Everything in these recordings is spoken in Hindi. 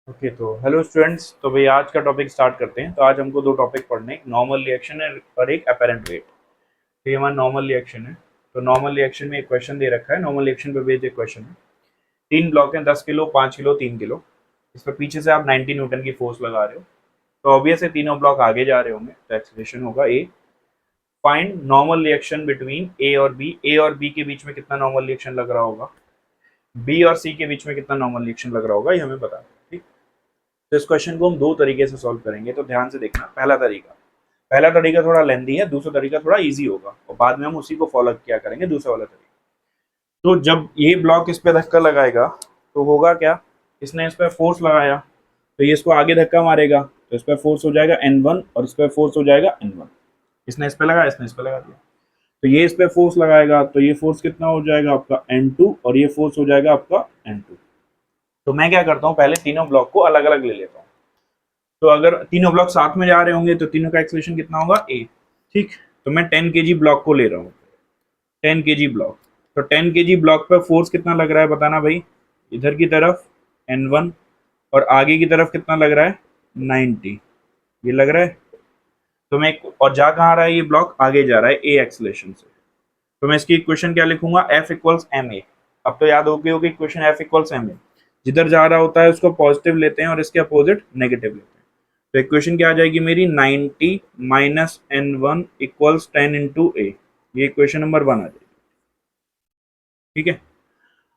ओके तो हेलो स्टूडेंट्स। तो भाई आज का टॉपिक स्टार्ट करते हैं। तो आज हमको दो टॉपिक पढ़ने हैं, एक नॉर्मल रिएक्शन है और एक अपेरेंट वेट। तो ये हमारा नॉर्मल रिएक्शन है। तो नॉर्मल रिएक्शन में एक क्वेश्चन दे रखा है, नॉर्मल रिएक्शन पे बेस्ड एक क्वेश्चन है। तीन ब्लॉक हैं, 10 किलो, 5 किलो, 3 किलो। इस पर पीछे से आप 90 न्यूटन की फोर्स लगा रहे हो। तो ऑब्वियस है तीनों ब्लॉक आगे जा रहे होंगे, तो एक्सीलरेशन होगा ए। फाइंड नॉर्मल रिएक्शन बिटवीन ए और बी। ए और बी के बीच में कितना नॉर्मल रिएक्शन लग रहा होगा, बी और सी के बीच में कितना नॉर्मल रिएक्शन लग रहा होगा, ये हमें बता। ठीक। तो इस क्वेश्चन को हम दो तरीके से सॉल्व करेंगे, तो ध्यान से देखना। पहला तरीका थोड़ा लेंदी है, दूसरा तरीका थोड़ा इजी होगा और बाद में हम उसी को फॉलो किया करेंगे, दूसरा वाला तरीका। तो जब ये ब्लॉक इस पे धक्का लगाएगा तो होगा क्या, इसने इस पर फोर्स लगाया तो ये इसको आगे धक्का मारेगा, तो इस पर फोर्स हो जाएगा N1 और इस पर फोर्स हो जाएगा N1। इसने इस पे लगाया, इसने इस पे लगा दिया, तो ये इस पे फोर्स लगाएगा तो ये फोर्स कितना हो जाएगा आपका N2 और ये फोर्स हो जाएगा आपका N2। तो मैं क्या करता हूँ, पहले तीनों ब्लॉक को अलग अलग ले लेता हूँ। तो अगर तीनों ब्लॉक साथ में जा रहे होंगे तो तीनों का एक्सेलरेशन कितना होगा ए। ठीक। तो मैं 10 kg ब्लॉक को ले रहा हूँ, 10 kg ब्लॉक। तो 10 kg ब्लॉक पर फोर्स कितना लग रहा है बताना भाई। इधर की तरफ N1 और आगे की तरफ कितना लग रहा है 90, ये लग रहा है। तो मैं और जा कहाँ रहा है ये ब्लॉक, आगे जा रहा है ए एक्सेलरेशन से। तो मैं इसकी इक्वेशन क्या लिखूंगा, F इक्वल्स एम ए। अब तो याद हो गई होगी equation, F equals M A. जिधर जा रहा होता है उसको पॉजिटिव लेते हैं और इसके अपोजिट नेगेटिव लेते हैं। तो इक्वेशन क्या आ जाएगी मेरी, 90 माइनस N1 इक्वल्स 10 इंटू ए। ये इक्वेशन नंबर 1 आ जाएगी। ठीक है।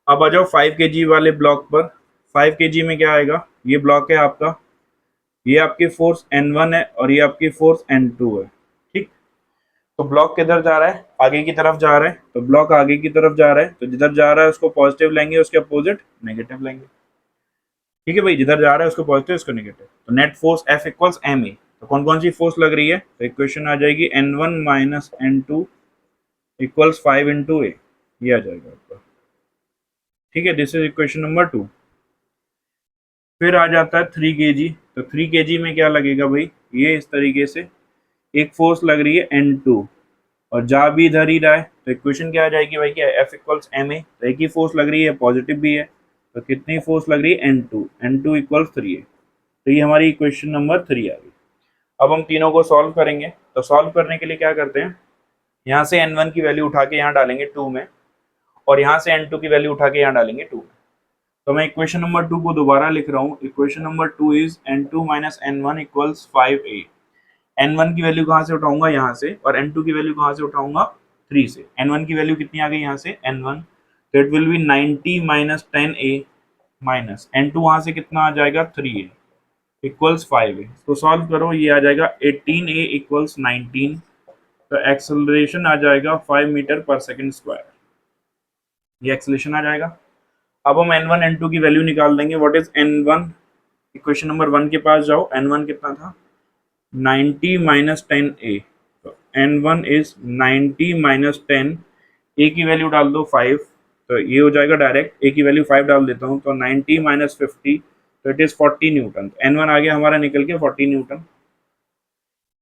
अब आ जाओ 5 kg वाले ब्लॉक पर। 5 kg में क्या आएगा, ये ब्लॉक है आपका, ये आपकी फोर्स N1 है और ये आपकी फोर्स N2 है। ठीक। तो ब्लॉक किधर जा रहा है, आगे की तरफ जा रहा है, तो ब्लॉक आगे की तरफ जा रहा है, तो जिधर जा रहा है उसको पॉजिटिव लेंगे, उसके अपोजिट नेगेटिव लेंगे। ठीक है भाई, जिधर जा रहा है उसको पॉजिटिव, उसको नेगेटिव। तो net force F equals M A. तो कौन कौन सी फोर्स लग रही है, तो इक्वेशन आ जाएगी N1 minus N2 equals 5 into ए, ये आ जाएगा आपका। ठीक है, दिस इज इक्वेशन नंबर 2। फिर आ जाता है 3 kg। तो 3 kg में क्या लगेगा भाई, ये इस तरीके से एक फोर्स लग रही है N2 और जा भी इधर ही रहा है, तो इक्वेशन क्या आ जाएगी भाई, क्या F इक्वल्स एम ए। तो एक ही फोर्स लग रही है, पॉजिटिव भी है, तो कितनी फोर्स लग रही है N2, N2 इक्वल्स 3 है। तो ये हमारी इक्वेशन नंबर 3 आ गई। अब हम तीनों को सॉल्व करेंगे। तो सॉल्व करने के लिए क्या करते हैं, यहाँ से N1 की वैल्यू उठा के यहाँ डालेंगे 2 में और यहाँ से N2 की वैल्यू उठा के यहाँ डालेंगे 2 में। तो मैं इक्वेशन नंबर 2 को दोबारा लिख रहा हूँ। Equation number 2 is N2 minus N1 equals 5a। N1 की वैल्यू कहाँ से उठाऊंगा, यहाँ से, और N2 की वैल्यू कहाँ से उठाऊंगा, 3 से। N1 की वैल्यू कितनी आ गई यहाँ से, N1, तो it will B 90 minus 10a minus N2 वहाँ से कितना आ जाएगा 3a इक्वल्स 5a। तो सॉल्व करो, ये आ जाएगा 18a इक्वल्स 19। तो एक्सेलरेशन आ जाएगा 5 मीटर पर सेकंड स्क्वायर, ये एक्सेलरेशन आ जाएगा। अब हम N1 N2 की वैल्यू निकाल देंगे। What is N1, equation number 1 के पास जाओ। N1 कितना था, 90 माइनस 10a। तो N1 इज 90 माइनस 10, a की वैल्यू डाल दो 5, तो ये हो जाएगा डायरेक्ट, a की वैल्यू 5 डाल देता हूँ, तो 90 माइनस 50, तो इट इज 40 न्यूटन। तो N1 आ गया हमारा निकल के 40 न्यूटन।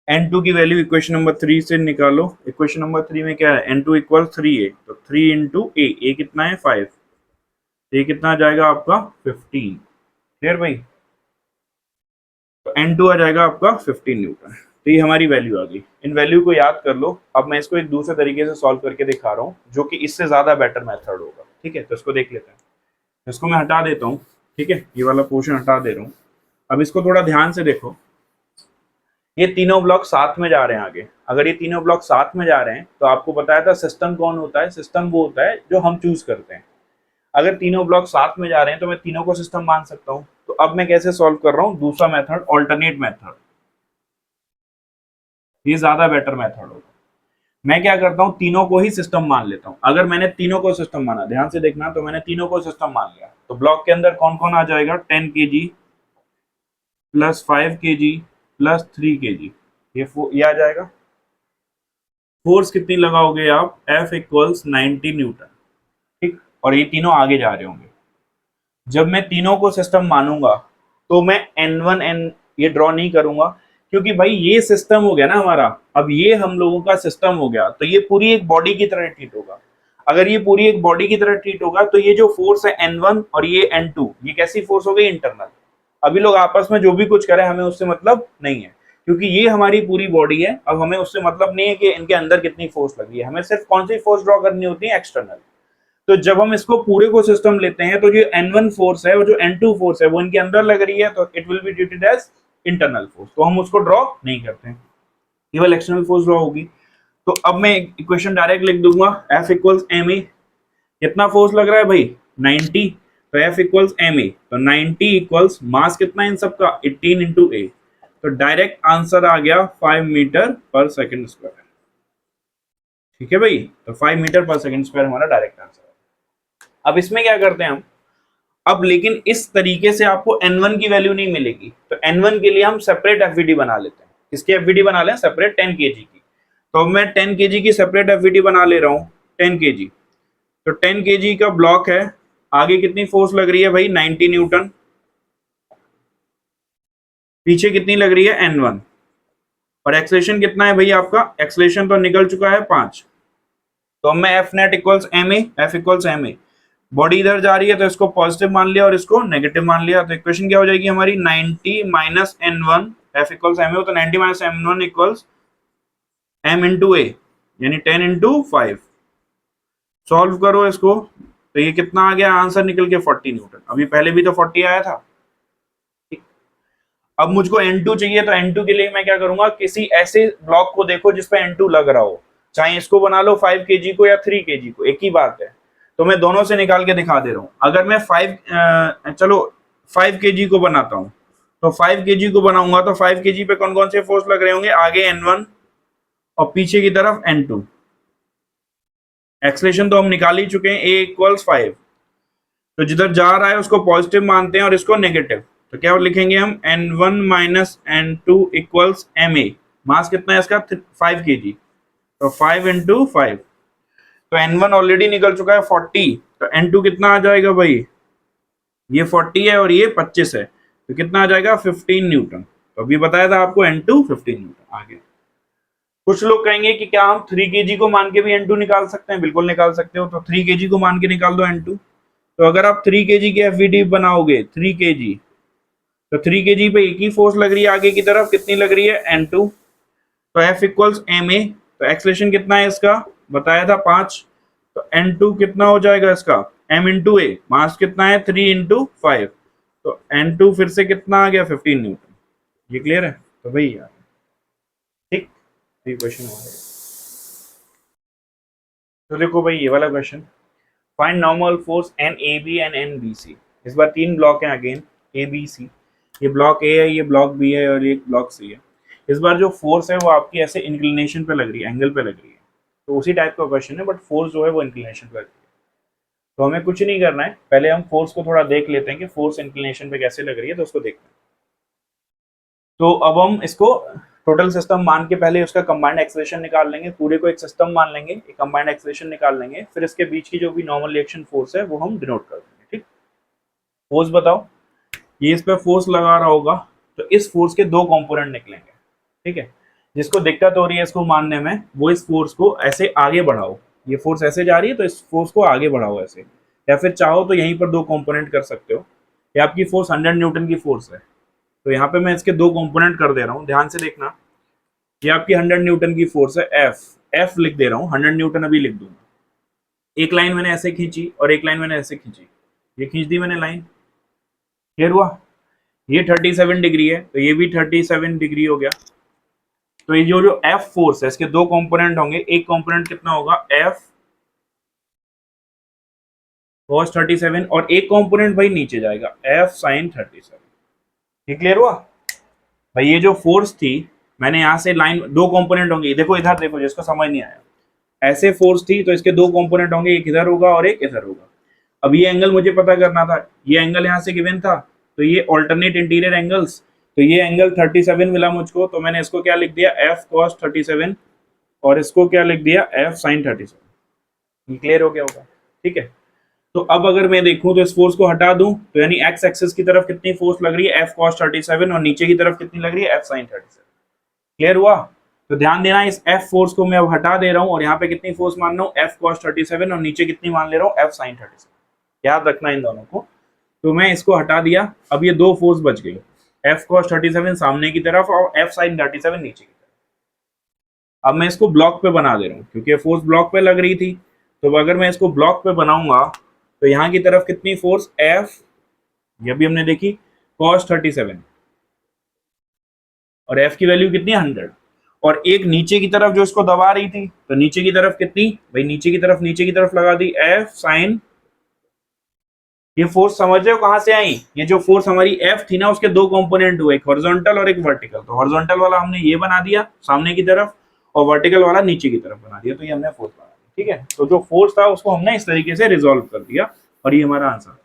N2 की वैल्यू इक्वेशन नंबर 3 से निकालो। इक्वेशन नंबर 3 में क्या है, N2 इक्वल 3a, तो 3 इंटू ए कितना है 5, ये कितना आ जाएगा आपका 15। क्लियर भाई। तो N2 आ जाएगा आपका 15 न्यूटन। तो ये हमारी वैल्यू आ गई। इन वैल्यू को याद कर लो। अब मैं इसको एक दूसरे तरीके से सॉल्व करके दिखा रहा हूँ, जो कि इससे ज्यादा बेटर मेथड होगा। ठीक है, तो इसको देख लेते हैं। इसको मैं हटा देता हूँ। ठीक है, ये वाला पोर्शन हटा दे रहा हूँ। अब इसको थोड़ा ध्यान से देखो। ये तीनों ब्लॉक साथ में जा रहे हैं आगे। अगर ये तीनों ब्लॉक साथ में जा रहे हैं तो आपको बताया था सिस्टम कौन होता है, सिस्टम वो होता है जो हम चूज करते हैं। अगर तीनों ब्लॉक साथ में जा रहे हैं तो मैं तीनों को सिस्टम मान सकता हूँ। तो अब मैं कैसे सॉल्व कर रहा हूँ, दूसरा मेथड, ऑल्टरनेट मेथड, ये ज्यादा बेटर मेथड होगा। मैं क्या करता हूँ, तीनों को ही सिस्टम मान लेता हूँ। अगर मैंने तीनों को सिस्टम माना, ध्यान से देखना, तो मैंने तीनों को सिस्टम मान लिया, तो ब्लॉक के अंदर कौन कौन आ जाएगा, 10 kg plus 5 kg plus 3 kg, ये आ जाएगा। फोर्स कितनी लगाओगे आप, F इक्वल्स 90 न्यूटन। ठीक। और ये तीनों आगे जा रहे होंगे। जब मैं तीनों को सिस्टम मानूंगा तो मैं N1 N ये ड्रॉ नहीं करूंगा, क्योंकि भाई ये सिस्टम हो गया ना हमारा। अब ये हम लोगों का सिस्टम हो गया, तो ये पूरी एक बॉडी की तरह ट्रीट होगा। अगर ये पूरी एक बॉडी की तरह ट्रीट होगा तो ये जो फोर्स है N1 और ये N2, ये कैसी फोर्स हो गई, इंटरनल। अभी लोग आपस में जो भी कुछ करें हमें उससे मतलब नहीं है, क्योंकि ये हमारी पूरी बॉडी है। अब हमें उससे मतलब नहीं है कि इनके अंदर कितनी फोर्स लग रही है, हमें सिर्फ कौन सी फोर्स ड्रॉ करनी होती है, एक्सटर्नल। तो जब हम इसको पूरे को सिस्टम लेते हैं तो जो N1 फोर्स है, वो जो N2 फोर्स है, वो इनके अंदर लग रही है, तो it will be treated as internal force, तो हम उसको ड्रॉ नहीं करते हैं, केवल एक्सटर्नल फोर्स ड्रॉ होगी। तो अब मैं इक्वेशन डायरेक्ट लिख दूंगा, F इक्वल्स एम ए। कितना फोर्स लग रहा है भाई, 90, तो F इक्वल्स एम ए, तो 90 इक्वल्स मास कितना है इन सबका, 18 इंटू ए, तो डायरेक्ट आंसर आ गया 5 मीटर पर सेकंड स्क्वायर। ठीक है भाई, तो 5 मीटर पर सेकंड स्क्वायर हमारा डायरेक्ट आंसर है। अब इसमें क्या करते हैं हम, अब लेकिन इस तरीके से आपको N1 की वैल्यू नहीं मिलेगी, तो N1 के लिए हम सेपरेट एफवीडी बना लेते हैं। किसकी एफवीडी बना लें, सेपरेट 10 केजी की। तो मैं 10 केजी की सेपरेट एफवीडी बना ले रहा हूं, 10 केजी। तो 10 केजी का ब्लॉक है, आगे कितनी फोर्स लग रही है भाई, 90 न्यूटन, पीछे कितनी लग रही है, N1, और एक्सेलेरेशन कितना है भाई आपका, एक्सेलेरेशन तो निकल चुका है 5। तो मैं F net equals M A, F equals M A, body इधर जा रही है तो इसको पॉजिटिव मान लिया और इसको नेगेटिव मान लिया, तो इक्वेशन क्या हो जाएगी हमारी, 90 minus N1, F equals M A, तो 90 minus M1 equals m into A, यानी 10 इंटू 5। सॉल्व करो इसको, तो ये कितना आ गया आंसर निकल के, 40 न्यूटन। अभी पहले भी तो 40 आया था। अब मुझको N2 चाहिए, तो N2 के लिए मैं क्या करूंगा, किसी ऐसे ब्लॉक को देखो जिसपे N2 लग रहा हो, चाहे इसको बना लो 5 केजी को या 3 केजी को, एक ही बात है। तो मैं दोनों से निकाल के दिखा दे रहा हूं। अगर मैं 5 केजी को बनाता हूं, तो 5 केजी को बनाऊंगा तो 5 केजी पे कौन कौन से फोर्स लग रहे होंगे, आगे N1 और पीछे की तरफ N2। एक्सलेशन तो हम निकाल ही चुके हैं, A इक्वल्स 5, तो जिधर जा रहा है उसको पॉजिटिव मानते हैं और इसको नेगेटिव, तो क्या लिखेंगे हम, N1 minus N2 equals MA। मास कितना है इसका, 5 केजी, तो 5 इंटू 5, तो N1 ऑलरेडी निकल चुका है 40, तो N2 कितना आ जाएगा भाई, ये 40 है और ये 25 है, तो कितना आ जाएगा, 15 न्यूटन। तो अभी बताया था आपको N2 15 न्यूटन। आगे कुछ लोग कहेंगे कि क्या हम 3 केजी को मान के भी N2 निकाल सकते हैं, बिल्कुल निकाल सकते हो, तो 3 केजी को मान के निकाल दो N2। तो अगर आप 3 केजी की एफवीडी बनाओगे, 3 केजी, तो 3 केजी पे एक ही फोर्स लग रही है आगे की तरफ, कितनी लग रही है, N2, तो F इक्वल्स MA, तो एक्सलेशन कितना है इसका, बताया था 5, तो N2 कितना हो जाएगा इसका, M इंटू ए, मास कितना है 3 इंटू 5, तो N2 फिर से कितना आ गया, 15 न्यूटन। ये क्लियर है, तो भाई यार ठीक, ये क्वेश्चन हो गया। तो देखो भाई ये वाला question, find normal force NAB and NBC। इस बार 3 ब्लॉक हैं अगेन, ABC, ये ब्लॉक ए है, ये ब्लॉक बी है और ये ब्लॉक सी है। इस बार जो फोर्स है वो आपकी ऐसे इंक्लिनेशन पे लग रही है, एंगल पे लग रही है, तो उसी टाइप का क्वेश्चन है, बट फोर्स जो है वो इंक्लिनेशन पे लग रही है। तो हमें कुछ नहीं करना है, पहले हम फोर्स को थोड़ा देख लेते हैं कि फोर्स इंक्लिनेशन पे कैसे लग रही है, तो उसको देखते हैं। तो अब हम इसको टोटल सिस्टम मान के पहले उसका कंबाइंड एक्सेलरेशन निकाल लेंगे, पूरे को एक सिस्टम मान लेंगे, एक कंबाइंड एक्सेलरेशन निकाल लेंगे, फिर इसके बीच की जो भी नॉर्मल रिएक्शन फोर्स है वो हम डिनोट कर देंगे। ठीक, फोर्स बताओ, ये इस पे फोर्स लगा रहा होगा, तो इस फोर्स के 2 कंपोनेंट निकलेंगे। ठीक है, जिसको दिक्कत हो रही है इसको मानने में, वो इस फोर्स को ऐसे आगे बढ़ाओ, ये फोर्स ऐसे जा रही है तो इस फोर्स को आगे बढ़ाओ ऐसे, या फिर चाहो तो यहीं पर 2 कंपोनेंट कर सकते हो। ये आपकी फोर्स 100 न्यूटन की फोर्स है, तो यहाँ पे मैं इसके 2 कंपोनेंट कर दे रहा हूँ, ध्यान से देखना। ये आपकी 100 न्यूटन की फोर्स है, एफ लिख दे रहा हूँ, 100 न्यूटन अभी लिख दूंगा। एक लाइन मैंने ऐसे खींची और एक लाइन मैंने ऐसे खींची, ये खींच दी मैंने लाइन, क्लियर हुआ। ये 37 डिग्री है, तो ये भी 37 डिग्री हो गया। तो ये जो एफ फोर्स है, इसके 2 कंपोनेंट होंगे, एक कंपोनेंट कितना होगा, एफ cos 37, और एक कंपोनेंट भाई नीचे जाएगा, एफ sin 37। ये क्लियर हुआ भाई। ये जो फोर्स थी, मैंने यहाँ से लाइन, 2 कंपोनेंट होंगे, देखो इधर देखो, जिसको समझ नहीं आया, ऐसे फोर्स थी तो इसके 2 कंपोनेंट होंगे, एक इधर होगा और एक इधर होगा। अब ये एंगल मुझे पता करना था, ये एंगल यहाँ से गिवन था, तो ये ऑल्टरनेट इंटीरियर एंगल्स, तो ये एंगल 37 मिला मुझको, तो मैंने इसको क्या लिख दिया, एफ cos 37, और इसको क्या लिख दिया, एफ sin 37। ये क्लियर हो गया होगा, ठीक है। तो अब अगर मैं देखूं तो इस फोर्स को हटा दूं, तो यानी एक्स एक्सिस की तरफ कितनी फोर्स लग रही है, एफ cos 37, और नीचे की तरफ कितनी लग रही है, एफ sin 37। क्लियर हुआ। तो ध्यान देना, इस एफ फोर्स को मैं अब हटा दे रहा हूं, और यहाँ पे कितनी फोर्स मान रहा हूँ, एफ cos 37, और नीचे कितनी मान ले रहा हूँ, एफ sin 37। याद रखना इन दोनों को, तो मैं इसको हटा दिया, अब ये दो फोर्स बच गई, F cos 37 सामने की तरफ और F sin 37 नीचे की तरफ। अब मैं इसको ब्लॉक पे बना दे रहा हूँ क्योंकि फोर्स ब्लॉक पे लग रही थी, तो अगर मैं इसको ब्लॉक पे बनाऊंगा तो यहाँ की तरफ कितनी फोर्स F, ये भी हमने देखी, cos 37 और F की वैल्यू कितनी है 100, और एक नीचे की तरफ जो इसको दबा रही थी, तो नीचे की तरफ कितनी भाई, नीचे की तरफ लगा दी F sin, ये फोर्स समझ रहे हो कहां से आई, ये जो फोर्स हमारी एफ थी ना उसके दो कंपोनेंट हुए, एक हॉरिजॉन्टल और एक वर्टिकल, तो हॉरिजॉन्टल वाला हमने ये बना दिया सामने की तरफ और वर्टिकल वाला नीचे की तरफ बना दिया, तो ये हमने फोर्स बना दिया। ठीक है, तो जो फोर्स था उसको हमने इस तरीके से रिजोल्व कर दिया और ये हमारा आंसर।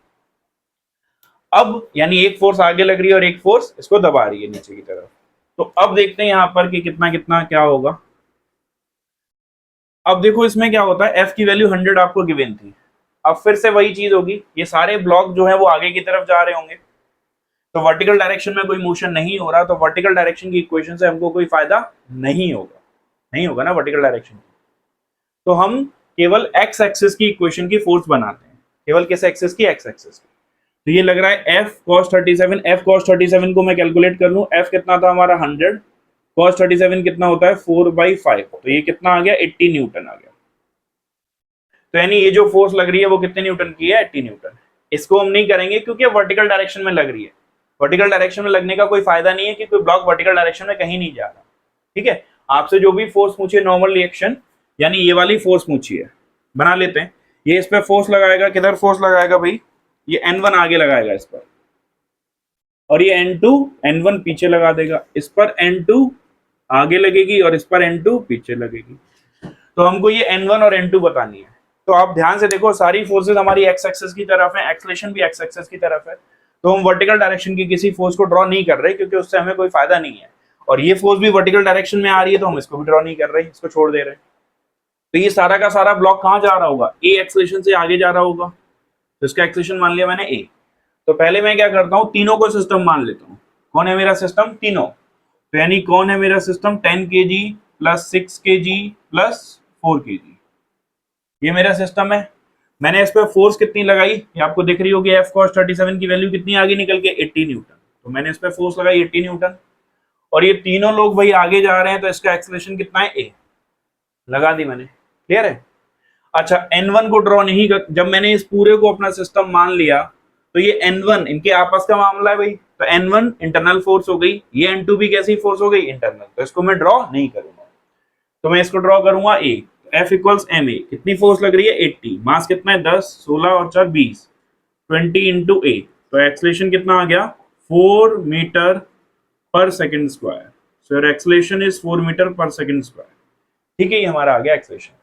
अब यानी एक फोर्स आगे लग रही है और एक फोर्स इसको दबा रही है नीचे की तरफ। तो अब देखते हैं यहाँ पर कि कितना कितना क्या होगा। अब देखो इसमें क्या होता है, एफ की वैल्यू 100 आपको गिवन थी, अब फिर से वही चीज होगी, ये सारे ब्लॉक जो है वो आगे की तरफ जा रहे होंगे, तो वर्टिकल डायरेक्शन में कोई मोशन नहीं हो रहा, तो वर्टिकल डायरेक्शन की इक्वेशन से हमको कोई फायदा नहीं होगा ना वर्टिकल डायरेक्शन। तो हम केवल एक्स एक्सिस की इक्वेशन की फोर्स बनाते हैं, केवल किस एक्सिस की, एक्स एक्सिस की। तो ये लग रहा है F cos 37, F cos 37 को मैं कैलकुलेट कर लूं, F कितना था हमारा 100, cos 37 कितना होता है 4/5, तो ये कितना आ गया 80 न्यूटन आ गया। तो यानी ये जो फोर्स लग रही है वो कितने न्यूटन की है, 80 न्यूटन। इसको हम नहीं करेंगे क्योंकि वर्टिकल डायरेक्शन में लग रही है, वर्टिकल डायरेक्शन में लगने का कोई फायदा नहीं है कि कोई ब्लॉक वर्टिकल डायरेक्शन में कहीं नहीं जा रहा। ठीक है, आपसे जो भी फोर्स पूछिए नॉर्मल रिएक्शन, यानी ये वाली फोर्स पूछिए, बना लेते हैं। ये इस पर फोर्स लगाएगा, किधर फोर्स लगाएगा भाई, ये N1 आगे लगाएगा इस पर, और ये N2 N1 पीछे लगा देगा, इस पर N2 आगे लगेगी और इस पर N2 पीछे लगेगी। तो हमको ये N1 और N2 बतानी है। तो आप ध्यान से देखो, सारी फोर्सेस हमारी एक्स एक्सिस की तरफ है, एक्सलेशन भी एक्स एक्सिस की तरफ है, तो हम वर्टिकल डायरेक्शन की किसी फोर्स को ड्रॉ नहीं कर रहे क्योंकि उससे हमें कोई फायदा नहीं है, और ये फोर्स भी वर्टिकल डायरेक्शन में आ रही है तो हम इसको भी ड्रॉ नहीं कर रहे, इसको छोड़ दे रहे हैं। तो ये सारा का सारा ब्लॉक कहाँ जा रहा होगा, ए एक्सलेशन से आगे जा रहा होगा, तो इसका एक्सलेशन मान लिया मैंने ए। तो पहले मैं क्या करता हूँ, तीनों को सिस्टम मान लेता हूँ। कौन है मेरा सिस्टम, तीनों, तो यानी कौन है मेरा system, 10 kg plus 6 kg plus 4 kg, ये मेरा सिस्टम है। मैंने इस पर फोर्स कितनी लगाई, ये आपको दिख रही होगी, F cos 37 की वैल्यू कितनी आगे निकल के 80 न्यूटन, तो मैंने इस पर फोर्स लगाई 80 न्यूटन, और ये तीनों लोग भाई आगे जा रहे हैं, तो इसका एक्सेलरेशन कितना है, ए, लगा दी मैंने, क्लियर है। अच्छा, N1 को ड्रॉ नहीं कर, जब मैंने इस पूरे को अपना सिस्टम मान लिया तो ये N1 इनके आपस का मामला है भाई, तो N1 इंटरनल फोर्स हो गई, ये N2 भी कैसी फोर्स हो गई, इंटरनल, तो इसको मैं ड्रॉ नहीं करूंगा, तो मैं इसको ड्रॉ करूंगा ए। F इक्वल्स एम ए, कितनी फोर्स लग रही है 80, मास कितना है 10, 16 और 4 20, 20 इंटू ए, तो एक्सलेशन कितना आ गया 4 metre per second square, so your acceleration is 4 metre per second square. ठीक है, ये हमारा आ गया एक्सलेशन,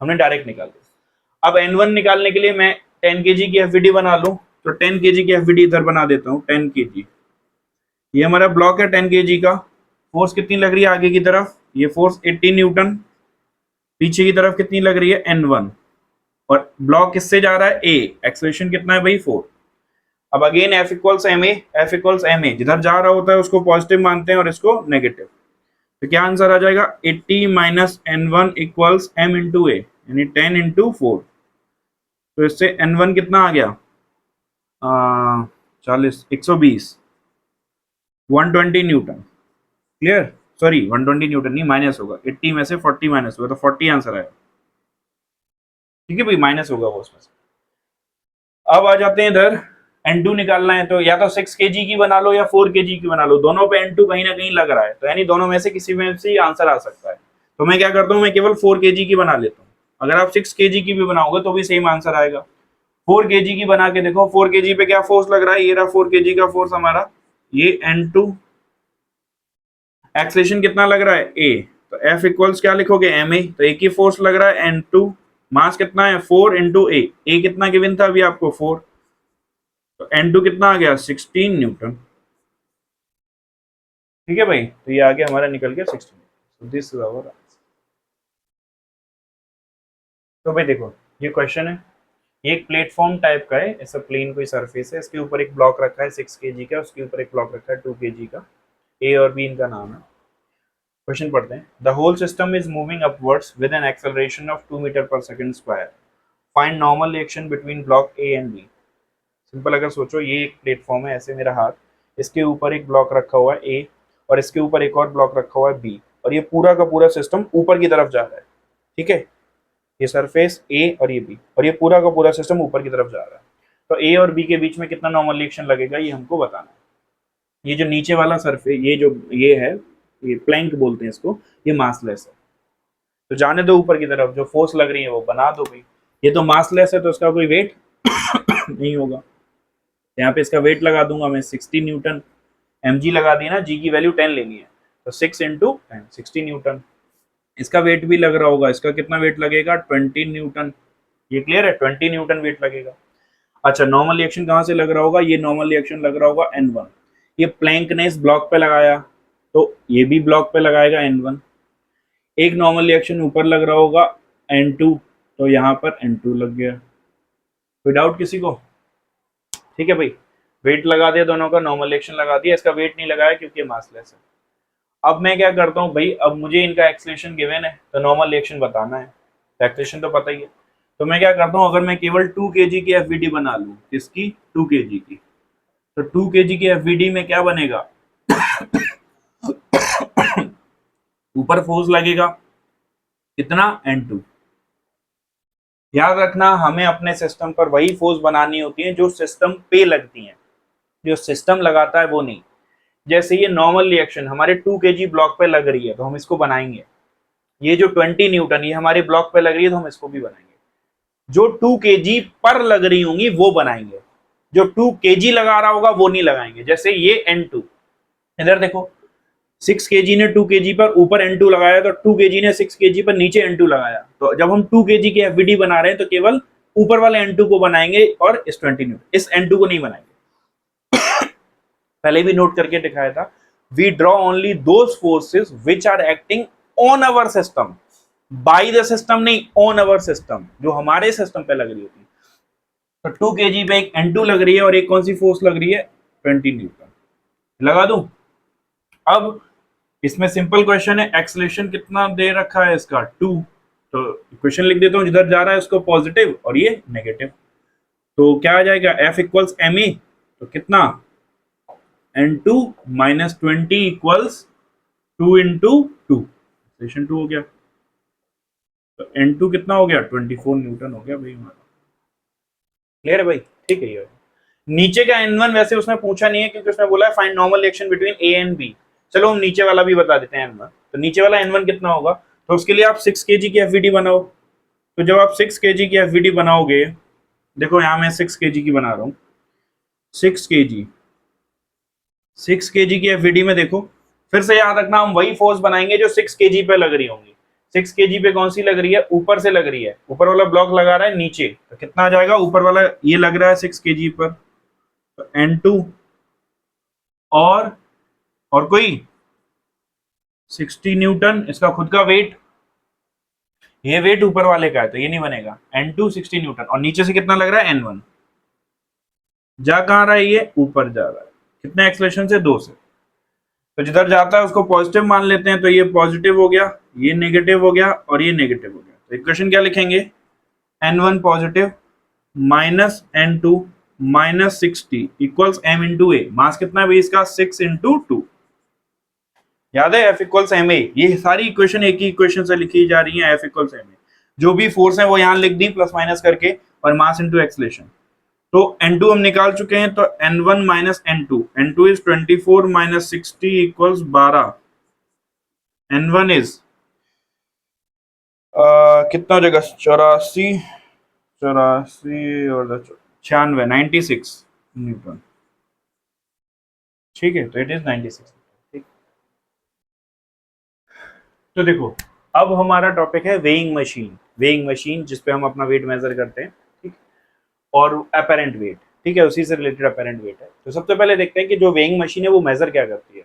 हमने डायरेक्ट निकाल दिया। अब N1 निकालने के लिए मैं 10 kg की एफवीडी बना लूं, तो 10 kg की एफवीडी इधर बना देता हूं, 10 kg, ये हमारा ब्लॉक है 10 kg का, फोर्स कितनी लग रही है आगे की तरफ, ये फोर्स 80 न्यूटन, पीछे की तरफ कितनी लग रही है N1, और ब्लॉक किससे जा रहा है ए, एक्सेलरेशन कितना है भाई 4। अब again F equals M A, F equals M A, जिधर जा रहा होता है उसको पॉजिटिव मानते हैं और इसको नेगेटिव, तो क्या आंसर आ जाएगा 80 minus N1 equals M into A, यानी 10 इंटू 4, तो इससे N1 कितना आ गया 40, 120, 120 न्यूटन, क्लियर, सॉरी 120 न्यूटन नहीं, माइनस होगा, 80 में से 40 माइनस होगा तो 40 आंसर आएगा। ठीक है भाई, माइनस होगा वो उसमें से। अब आ जाते हैं इधर, N2 निकालना है, तो या तो 6 kg की बना लो या 4 kg की बना लो, दोनों पे N2 कहीं ना कहीं लग रहा है, तो यानी दोनों में से किसी में से आंसर आ सकता है, तो मैं क्या करता हूँ, मैं केवल 4 kg की बना लेता हूँ। अगर आप 6 kg की भी बनाओगे तो भी सेम आंसर आएगा। 4 kg की बना के देखो, 4 kg पे क्या फोर्स लग रहा है, ये रहा 4 kg का फोर्स हमारा, ये N2, एक्सेलरेशन कितना लग रहा है ए, तो F इक्वल्स क्या लिखोगे एम ए, तो एक ही फोर्स लग रहा है N2, मास कितना है 4 इंटू ए, कितना गिवन था अभी आपको 4, तो N2 कितना आ गया 16 न्यूटन। ठीक है भाई, तो ये आ गया हमारा निकल गया 16, so this is our answer. तो भाई देखो, ये क्वेश्चन है, ये एक प्लेटफॉर्म टाइप का है, ऐसा प्लेन कोई सरफेस है, इसके ऊपर एक ब्लॉक रखा है 6 kg का, उसके ऊपर एक ब्लॉक रखा है 2 kg का, ए और बी इनका नाम है। क्वेश्चन पढ़ते हैं, the whole system is moving upwards with an acceleration of 2 metre per second square, find normal reaction between block A and B. Simple अगर सोचो, ये एक प्लेटफॉर्म है, ऐसे मेरा हाथ, इसके ऊपर एक ब्लॉक रखा हुआ है ए, और इसके ऊपर एक और ब्लॉक रखा हुआ है बी, और ये पूरा का पूरा सिस्टम ऊपर की तरफ जा रहा है, ठीक है, ये सरफेस ए और ये बी, और ये पूरा का पूरा सिस्टम ऊपर की तरफ जा रहा है। तो ए और बी के बीच में कितना नॉर्मल रिएक्शन लगेगा ये हमको बताना है। ये जो नीचे वाला सरफेस, ये जो ये है, ये प्लैंक बोलते हैं इसको, ये मासलेस है, तो जाने दो ऊपर की तरफ, जो फोर्स लग रही है वो बना दो भाई। ये तो मासलेस है तो इसका कोई वेट नहीं होगा, यहाँ पे इसका वेट लगा दूंगा मैं 60 न्यूटन, mg लगा दी ना, g की वैल्यू 10 लेनी है, तो 6 इंटू 10 60 न्यूटन। इसका वेट भी लग रहा होगा, इसका कितना वेट लगेगा 20 न्यूटन, ये क्लियर है, 20 न्यूटन वेट लगेगा। अच्छा, नॉर्मल रिएक्शन कहाँ से लग रहा होगा, ये नॉर्मल रिएक्शन लग रहा होगा N1, ये प्लैंक ने इस ब्लॉक पे लगाया तो ये भी ब्लॉक पे लगाएगा N1। एक नॉर्मल रिएक्शन ऊपर लग रहा होगा N2, तो यहाँ पर N2 लग गया। कोई डाउट किसी को? ठीक है भाई, वेट लगा दिया दोनों का, नॉर्मल रिएक्शन लगा दिया, इसका वेट नहीं लगाया क्योंकि मासलेस है। अब मैं क्या करता हूँ भाई, अब मुझे इनका एक्सेलरेशन गिवन है तो नॉर्मल रिएक्शन बताना है, एक्सेलरेशन तो पता ही है, तो मैं क्या करता हूँ, अगर मैं केवल 2 kg की एफवीडी बना लूँ, किसकी 2 kg की, तो 2 kg की एफवीडी में क्या बनेगा ऊपर फोर्स लगेगा कितना N2। याद रखना, हमें अपने सिस्टम पर वही फोर्स बनानी होती है जो सिस्टम पे लगती है, जो सिस्टम लगाता है वो नहीं। जैसे ये नॉर्मल रिएक्शन हमारे 2 kg ब्लॉक पे लग रही है तो हम इसको बनाएंगे, ये जो 20 न्यूटन ये हमारे ब्लॉक पे लग रही है तो हम इसको भी बनाएंगे, जो 2 kg पर लग रही होंगी वो बनाएंगे, जो 2 kg लगा रहा होगा वो नहीं लगाएंगे। जैसे ये N2, इधर देखो 6 kg ने 2 kg पर ऊपर N2 लगाया, तो 2 kg ने 6 kg पर नीचे N2 लगाया, तो जब हम 2 kg की एफवीडी बना रहे हैं तो केवल ऊपर वाले N2 को बनाएंगे और इस 20 न्यूटन, इस N2 को नहीं बनाएंगे। पहले भी नोट करके दिखाया था, we draw only those forces which are acting on our system, by the system नहीं, ऑन अवर सिस्टम, जो हमारे सिस्टम पे लग रही होती है। तो 2 kg पे एक N2 लग रही है और एक कौन सी फोर्स लग रही है 20 न्यूटन, लगा दूं। अब इसमें सिंपल क्वेश्चन है, एक्सेलरेशन कितना दे रखा है इसका 2, तो क्वेश्चन लिख देता हूं, जिधर जा रहा है उसको पॉजिटिव और ये नेगेटिव, तो क्या आ जाएगा F इक्वल्स ma, तो कितना N2 minus 20 equals 2 into 2, acceleration 2 हो गया, तो N2 कितना हो गया 24 न्यूटन हो गया भाई हमारा। क्लियर है भाई? ठीक है। ये नीचे का N1 वैसे उसने पूछा नहीं है क्योंकि उसने बोला है find normal reaction between A and B। चलो हम नीचे वाला भी बता देते हैं N1, तो नीचे वाला N1 कितना होगा, तो उसके लिए आप 6 kg की एफवीडी बनाओ, तो जब आप 6 kg की एफवीडी बनाओगे, देखो यहाँ मैं 6 kg की बना रहा हूँ, 6 kg की एफवीडी में देखो, फिर से याद रखना हम वही फोर्स बनाएंगे जो 6 kg पे लग रही होंगी। 6 kg पे कौन सी लग रही है, ऊपर से लग रही है, ऊपर वाला ब्लॉक लगा रहा है नीचे, तो कितना आ जाएगा, ऊपर वाला ये लग रहा है 6 kg पर, तो N2 और कोई 60 न्यूटन इसका खुद का वेट, ये वेट ऊपर वाले का है तो ये नहीं बनेगा, N2 60 न्यूटन, और नीचे से कितना लग रहा है N1, जा कहां रहा है, ये ऊपर जा रहा है, कितने एक्सेलरेशन से 2 से, तो जिधर जाता है उसको पॉजिटिव मान लेते हैं, तो ये पॉजिटिव हो गया, ये नेगेटिव हो गया और ये नेगेटिव हो गया, तो इक्वेशन क्या लिखेंगे, N1 positive minus N2 minus 60 equals M into A, mass कितना है भाई इसका 6 इंटू 2, याद है F इक्वल्स एम ए, ये सारी इक्वेशन एक ही इक्वेशन से लिखी जा रही है, F इक्वल्स एम ए, जो भी फोर्स है वो यहां लिख दी प्लस माइनस करके, और मास इंटू एक्सेलरेशन, तो N2 हम निकाल चुके हैं, तो N1 minus N2, N2 is 24 minus 60 equals 12, N1 is कितना जगह 84 और 96 96 न्यूटन, ठीक है, तो इट इज 96। ठीक, तो देखो अब हमारा टॉपिक है वेइंग मशीन, वेइंग मशीन जिसपे हम अपना वेट मेजर करते हैं, ठीक, और अपेरेंट वेट, ठीक है, उसी से रिलेटेड अपेरेंट वेट है। तो सबसे पहले देखते हैं कि जो वेइंग मशीन है वो मेजर क्या करती है।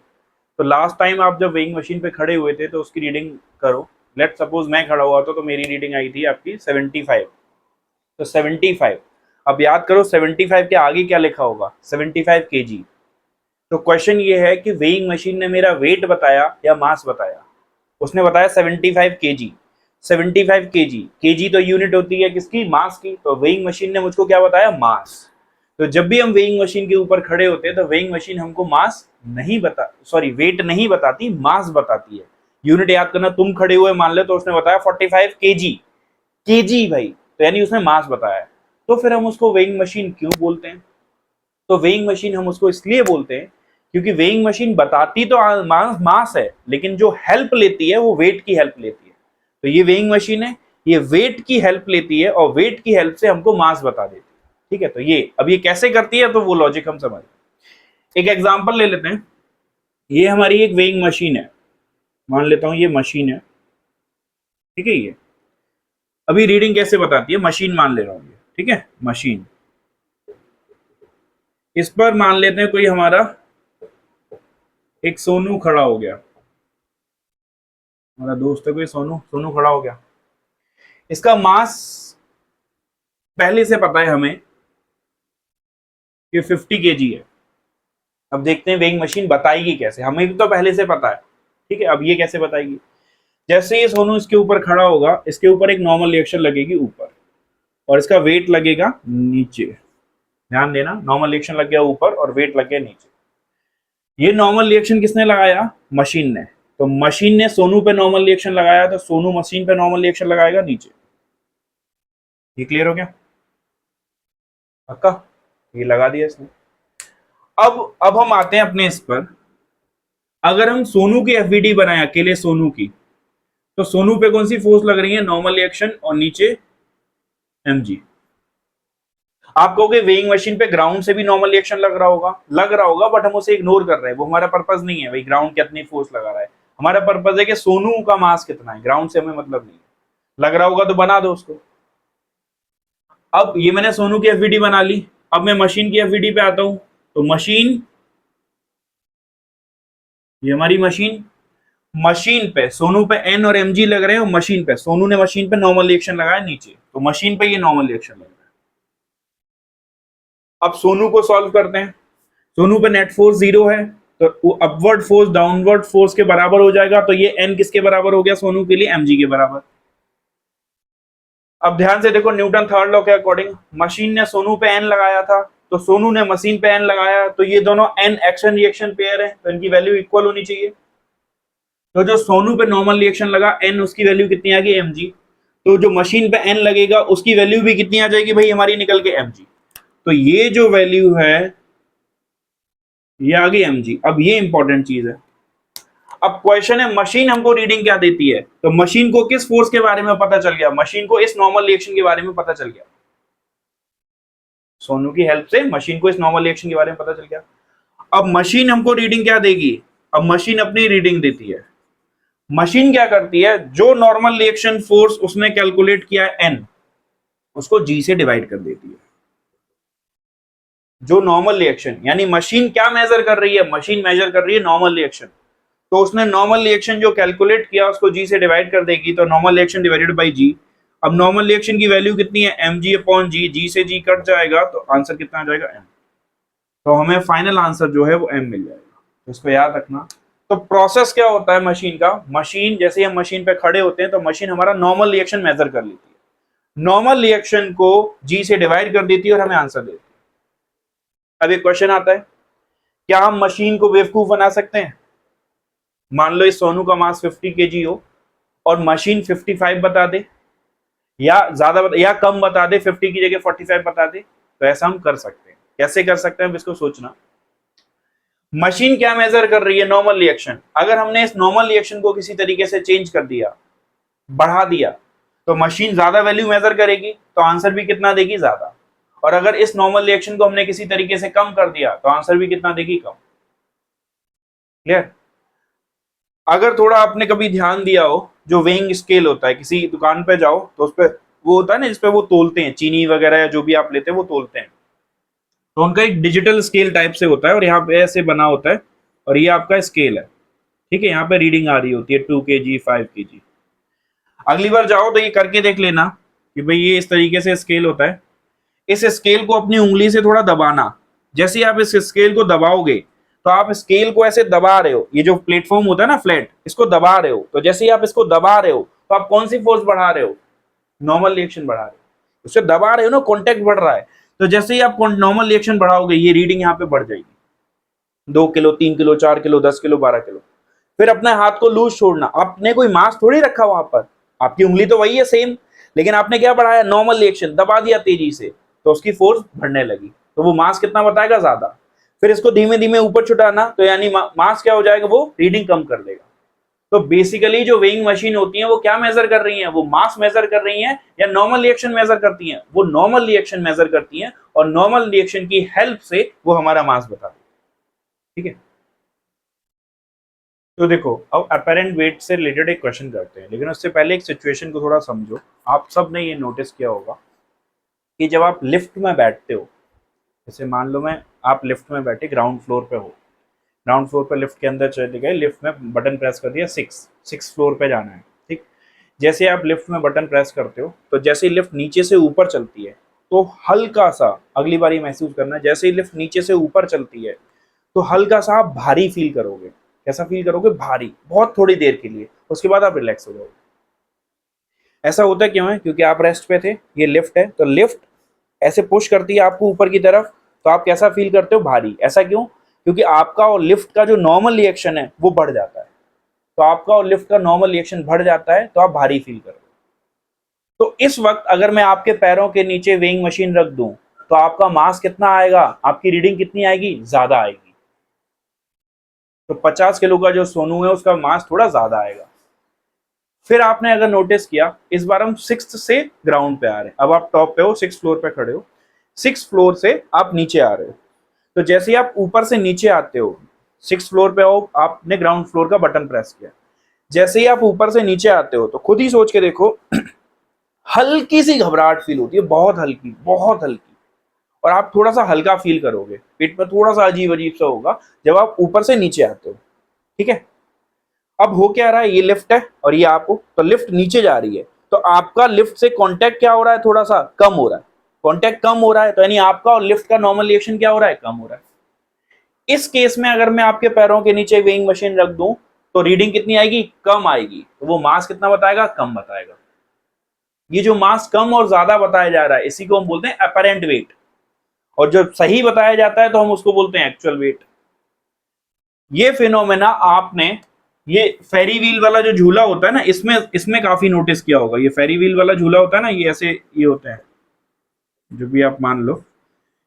तो लास्ट टाइम आप जब वेइंग मशीन पे खड़े हुए थे तो उसकी रीडिंग करो, लेट सपोज मैं खड़ा हुआ था तो मेरी रीडिंग आई थी आपकी 75, तो 75, अब याद करो 75 के आगे क्या लिखा होगा 75 kg। तो क्वेश्चन ये है कि वेइंग मशीन ने मेरा वेट बताया या मास बताया, उसने बताया 75 kg, 75 kg, kg तो यूनिट होती है किसकी, मास की, तो वेइंग मशीन ने मुझको क्या बताया, मास। तो जब भी हम वेइंग मशीन के ऊपर खड़े होते हैं तो वेइंग मशीन हमको मास नहीं वेट नहीं बताती, मास बताती है। यूनिट याद करना, तुम खड़े हुए मान ले तो उसने बताया 45 केजी, केजी भाई, तो यानी उसने मास बताया है। तो फिर हम उसको वेइंग मशीन क्यों बोलते हैं? तो वेइंग मशीन हम उसको इसलिए बोलते हैं क्योंकि वेइंग मशीन बताती तो मास है, लेकिन जो हेल्प लेती है वो वेट की हेल्प लेती है। तो ये वेइंग मशीन है, ये वेट की हेल्प लेती है और वेट की हेल्प से हमको मास बता देती है। ठीक है, तो ये कैसे करती है तो वो लॉजिक हम समझ। एक एग्जांपल ले लेते हैं। ये हमारी एक वेइंग मशीन है, मान लेता हूं ये मशीन है। ठीक है, ये अभी रीडिंग कैसे बताती है, मशीन मान ले रहा हूं ये। ठीक है, मशीन। इस पर मान लेते हैं कोई हमारा एक सोनू खड़ा हो गया, हमारा दोस्त है कोई सोनू, सोनू खड़ा हो गया। इसका मास पहले से पता है हमें कि 50 केजी है। अब देखते हैं वेइंग मशीन बताएगी कैसे, हमें तो पहले से पता है। ठीक है, अब ये कैसे बताएगी? जैसे ये सोनू इसके ऊपर खड़ा होगा, इसके ऊपर एक नॉर्मल रिएक्शन लगेगी ऊपर और इसका वेट लगेगा नीचे। ध्यान देना, नॉर्मल रिएक्शन लग गया ऊपर और वेट लग गया नीचे। ये नॉर्मल रिएक्शन किसने लगाया? मशीन ने। तो मशीन ने सोनू पे नॉर्मल रिएक्शन लगाया, तो सोनू मशीन पे नॉर्मल रिएक्शन लगाएगा नीचे। ये क्लियर हो गया? पक्का? ये लगा दिया इसने। अब हम आते हैं अपने इस पर। अगर हम सोनू की एफवीडी बनाए अकेले सोनू की, तो सोनू पे कौन सी फोर्स लग रही है? नॉर्मल रिएक्शन, और नीचे mg। आप कहोगे वेइंग मशीन पे ग्राउंड से भी नॉर्मल रिएक्शन लग रहा होगा, बट हम उसे इग्नोर कर रहे हैं, वो हमारा पर्पस नहीं है भाई ग्राउंड कितनी फोर्स लगा रहा है। हमारा पर्पस है कि सोनू का मास कितना है, ग्राउंड से हमें मतलब नहीं है। लग रहा होगा तो बना दो उसको। अब ये मैंने सोनू की एफवीडी बना ली, अब मैं मशीन की एफवीडी पे आता हूं। तो मशीन, ये हमारी मशीन, मशीन पे सोनू पे एन और mg लग रहे हैं, और मशीन पे सोनू ने मशीन पे नॉर्मल रिएक्शन लगाया नीचे, तो मशीन पे ये नॉर्मल रिएक्शन लग रहा है। अब सोनू को सॉल्व करते हैं। सोनू पे नेट फोर्स 0 है, तो अपवर्ड फोर्स डाउनवर्ड फोर्स के बराबर हो जाएगा, तो ये n किसके बराबर हो गया सोनू के लिए? mg के बराबर। अब ध्यान से देखो, न्यूटन थर्ड लॉ के अकॉर्डिंग मशीन ने सोनू पे n लगाया था, तो सोनू ने मशीन पे n लगाया, तो ये दोनों n एक्शन रिएक्शन पेयर है, तो इनकी वैल्यू इक्वल होनी चाहिए। तो जो सोनू पे नॉर्मल रिएक्शन लगा n, उसकी वैल्यू कितनी आ गई? mg। तो जो मशीन पे n लगेगा उसकी वैल्यू भी कितनी आ जाएगी भाई हमारी निकल के? mg। तो ये जो वैल्यू है ये आ गई mg। अब ये इंपॉर्टेंट चीज है। अब क्वेश्चन है मशीन हमको रीडिंग क्या देती है? तो मशीन को किस फोर्स के बारे में पता चल गया? मशीन को इस नॉर्मल रिएक्शन के बारे में पता चल गया। सोनू की हेल्प से मशीन को इस नॉर्मल रिएक्शन के बारे में पता चल गया। अब मशीन हमको रीडिंग क्या देगी? अब मशीन अपनी रीडिंग देती है। मशीन क्या करती है? जो नॉर्मल रिएक्शन फोर्स उसने कैलकुलेट किया है n, उसको g से डिवाइड कर देती है। जो नॉर्मल रिएक्शन, यानी मशीन क्या मेजर कर रही है? मशीन मेजर कर रही है नॉर्मल रिएक्शन, तो उसने नॉर्मल रिएक्शन जो कैलकुलेट किया उसको g से डिवाइड कर देगी, तो normal reaction divided by g। अब नॉर्मल रिएक्शन की वैल्यू कितनी है? mg अपॉन g, g से g कट जाएगा तो आंसर कितना आ जाएगा? m। तो हमें फाइनल आंसर जो है वो m मिल जाएगा, तो इसको याद रखना। तो प्रोसेस क्या होता है मशीन का? मशीन जैसे हम मशीन पे खड़े होते हैं तो मशीन हमारा नॉर्मल रिएक्शन मेजर कर लेती है, नॉर्मल रिएक्शन को g से डिवाइड कर देती है और हमें आंसर देती है। अब एक क्वेश्चन आता है, क्या हम मशीन को बेवकूफ बना सकते हैं? मान लो इस सोनू का मास 50 केजी हो और मशीन 55 बता दे, या ज्यादा या कम बता दे, 50 की जगह 45 बता दे, तो ऐसा हम कर सकते हैं। कैसे कर सकते हैं इसको सोचना। मशीन क्या मेजर कर रही है? Normal reaction. अगर हमने इस नॉर्मल रिएक्शन को किसी तरीके से चेंज कर दिया, बढ़ा दिया, तो मशीन ज्यादा वैल्यू मेजर करेगी, तो आंसर भी कितना देगी? ज्यादा। और अगर इस नॉर्मल रिएक्शन को हमने किसी तरीके से कम कर दिया तो आंसर भी कितना देगी? कम। क्लियर? अगर थोड़ा आपने कभी ध्यान दिया हो, जो वेइंग स्केल होता है, किसी दुकान पे जाओ तो उस पर वो होता है ना जिसपे वो तोलते हैं, चीनी वगैरह या जो भी आप लेते हैं वो तोलते हैं, तो उनका एक डिजिटल स्केल टाइप से होता है और यहाँ पे ऐसे बना होता है, और ये आपका स्केल है। ठीक है, यहाँ पे रीडिंग आ रही होती है 2 kg 5 kg। अगली बार जाओ तो ये करके देख लेना कि भाई ये इस तरीके से स्केल होता है। इस स्केल को अपनी उंगली से थोड़ा दबाना। जैसे ही आप इस स्केल को दबाओगे तो आप स्केल को ऐसे दबा रहे हो, ये जो प्लेटफॉर्म होता है ना फ्लैट, इसको दबा रहे हो, तो जैसे ही आप इसको दबा रहे हो तो आप कौन सी फोर्स बढ़ा रहे हो? नॉर्मल रिएक्शन बढ़ा रहे हो। उससे दबा रहे हो ना, कॉन्टेक्ट बढ़ रहा है, तो जैसे ही आप नॉर्मल रिएक्शन बढ़ाओगे ये रीडिंग यहाँ पे बढ़ जाएगी, 2 kilo, 3 kilo, 4 kilo, 10 kilo, 12 kilo. फिर अपने हाथ को लूज छोड़ना, आपने कोई मास थोड़ी रखा वहां पर, आपकी उंगली तो वही है सेम, लेकिन आपने क्या बढ़ाया, नॉर्मल रिएक्शन दबा दिया तेजी से, तो उसकी फोर्स बढ़ने लगी, तो वो मास कितना बताएगा, ज्यादा। फिर इसको धीमे धीमे ऊपर छुटाना, तो यानी मास क्या हो जाएगा, वो रीडिंग कम कर देगा। तो बेसिकली जो वेइंग मशीन होती है वो क्या मेजर कर रही हैं, वो मास मेजर कर रही हैं या नॉर्मल रिएक्शन मेजर करती हैं, वो नॉर्मल रिएक्शन मेजर करती हैं, और नॉर्मल रिएक्शन की हेल्प से वो हमारा मास बताती है। ठीक है, तो देखो अब अपेरेंट वेट से रिलेटेड एक क्वेश्चन करते हैं, लेकिन उससे पहले एक सिचुएशन को थोड़ा समझो। आप सब ने ये नोटिस किया होगा कि जब आप लिफ्ट में बैठते हो, जैसे मान लो मैं आप लिफ्ट में बैठे, ग्राउंड फ्लोर पे हो, ग्राउंड फ्लोर पर लिफ्ट के अंदर चले गए, लिफ्ट में बटन प्रेस कर दिया, सिक्स फ्लोर पे जाना है। ठीक, जैसे आप लिफ्ट में बटन प्रेस करते हो, तो जैसे ही लिफ्ट नीचे से ऊपर चलती है, तो हल्का सा, अगली बार ये महसूस करना, जैसे ही लिफ्ट नीचे से ऊपर चलती है तो हल्का सा आप भारी फील करोगे। कैसा फील करोगे, भारी, बहुत थोड़ी देर के लिए, उसके बाद आप रिलैक्स हो जाओगे। ऐसा होता क्यों है, क्योंकि आप रेस्ट पे थे, ये लिफ्ट है, तो लिफ्ट ऐसे पुश करती है आपको ऊपर की तरफ, तो आप कैसा फील करते हो, भारी। ऐसा क्यों, क्योंकि आपका और लिफ्ट का जो नॉर्मल रिएक्शन है वो बढ़ जाता है, तो आपका और लिफ्ट का नॉर्मल रिएक्शन बढ़ जाता है, तो आप भारी फील करोगे। तो इस वक्त अगर मैं आपके पैरों के नीचे वेइंग मशीन रख दूं, तो आपका मास कितना आएगा, आपकी रीडिंग कितनी आएगी, ज्यादा आएगी। तो 50 किलो का जो सोनू है उसका मास थोड़ा ज्यादा आएगा। फिर आपने अगर नोटिस किया, इस बार हम 6th से ग्राउंड पे आ रहे हैं, अब आप टॉप पे हो, 6th फ्लोर पे खड़े हो, 6th फ्लोर से आप नीचे आ रहे हो, तो जैसे ही आप ऊपर से नीचे आते हो, 6th फ्लोर पे हो, आपने ग्राउंड फ्लोर का बटन प्रेस किया, जैसे ही आप ऊपर से नीचे आते हो, तो खुद ही सोच के देखो, हल्की सी घबराहट फील होती है, बहुत हल्की, बहुत हल्की, और आप थोड़ा सा हल्का फील करोगे, पेट में थोड़ा सा अजीब अजीब सा होगा जब आप ऊपर से नीचे आते हो। ठीक है, अब हो क्या रहा है, ये लिफ्ट है और ये आप हो, तो लिफ्ट नीचे जा रही है, तो आपका लिफ्ट से कांटेक्ट क्या हो रहा है, थोड़ा सा कम हो रहा है, कांटेक्ट कम हो रहा है, तो यानी आपका और लिफ्ट का नॉर्मल रिएक्शन क्या हो रहा है, कम हो रहा है। इस केस में अगर मैं आपके पैरों के नीचे वेइंग मशीन रख दूं, तो रीडिंग कितनी आएगी, कम आएगी, तो वो मास कितना बताएगा, कम बताएगा। ये जो मास कम और ज्यादा बताया जा रहा है, इसी को हम बोलते हैं अपेरेंट वेट, और जो सही बताया जाता है तो हम उसको बोलते हैं एक्चुअल वेट। ये फिनोमेना आपने, ये फेरी व्हील वाला जो झूला होता है ना, इसमें इसमें काफी नोटिस किया होगा। ये फेरी व्हील वाला झूला होता है ना, ये ऐसे ये होता है, जो भी आप मान लो,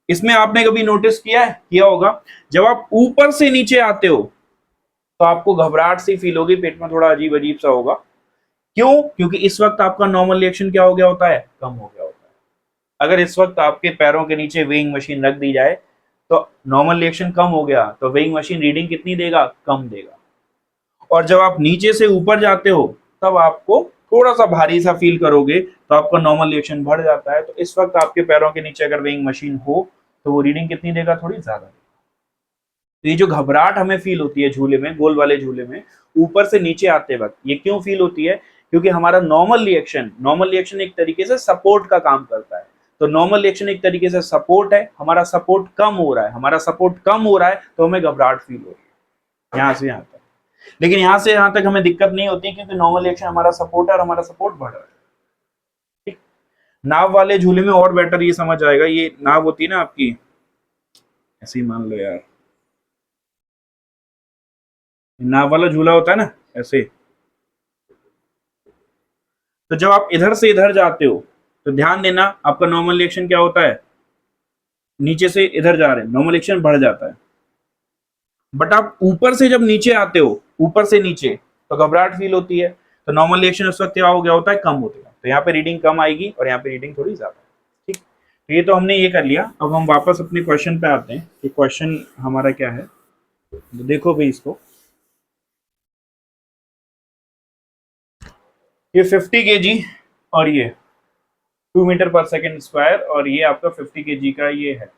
इसमें आपने कभी नोटिस किया होगा, जब आप ऊपर से नीचे आते हो तो आपको घबराहट सी फील होगी, पेट में थोड़ा अजीब अजीब सा होगा। क्यों, क्योंकि इस वक्त आपका नॉर्मल रिएक्शन क्या हो गया होता है, कम हो गया होता है। अगर इस वक्त आपके पैरों के नीचे वेइंग मशीन रख दी जाए, तो नॉर्मल रिएक्शन कम हो गया, तो वेइंग मशीन रीडिंग कितनी देगा, कम देगा। और जब आप नीचे से ऊपर जाते हो, तब आपको थोड़ा सा भारी सा फील करोगे, तो आपका नॉर्मल रिएक्शन बढ़ जाता है। तो इस वक्त आपके पैरों के नीचे अगर वेइंग मशीन हो, तो वो रीडिंग कितनी देगा, थोड़ी ज्यादा। तो ये जो घबराहट हमें फील होती है झूले में, गोल वाले झूले में, ऊपर से नीचे आते वक्त, ये क्यों फील होती है, क्योंकि हमारा नॉर्मल रिएक्शन एक तरीके से सपोर्ट का काम करता है। तो नॉर्मल रिएक्शन एक तरीके से सपोर्ट है, हमारा सपोर्ट कम हो रहा है, हमारा सपोर्ट कम हो रहा है, तो हमें घबराहट फील हो रही है यहाँ से यहाँ तक। लेकिन यहाँ से यहाँ तक हमें दिक्कत नहीं होती, क्योंकि नॉर्मल रिएक्शन हमारा सपोर्ट है और हमारा सपोर्ट बढ़ रहा है। ठीक, नाव वाले झूले में और बेटर ये समझ आएगा। ये नाव होती है ना आपकी, ऐसे ही मान लो यार, नाव वाला झूला होता है ना ऐसे, तो जब आप इधर से इधर जाते हो, तो ध्यान देना आपका नॉर्मल रिएक्शन क्या होता है, नीचे से इधर जा रहे हैं, नॉर्मल रिएक्शन बढ़ जाता है। बट आप ऊपर से जब नीचे आते हो, ऊपर से नीचे, तो घबराहट फील होती है, तो नॉर्मल रिएक्शन उस वक्त क्या हो गया होता है, कम होता है। तो यहाँ पे रीडिंग कम आएगी और यहाँ पे रीडिंग थोड़ी ज्यादा। ठीक, तो ये तो हमने ये कर लिया। अब हम वापस अपने क्वेश्चन पे आते हैं कि क्वेश्चन हमारा क्या है। तो देखो भाई इसको, ये 50 केजी और ये 2 मीटर पर सेकेंड स्क्वायर, और ये आपका 50 केजी का ये है।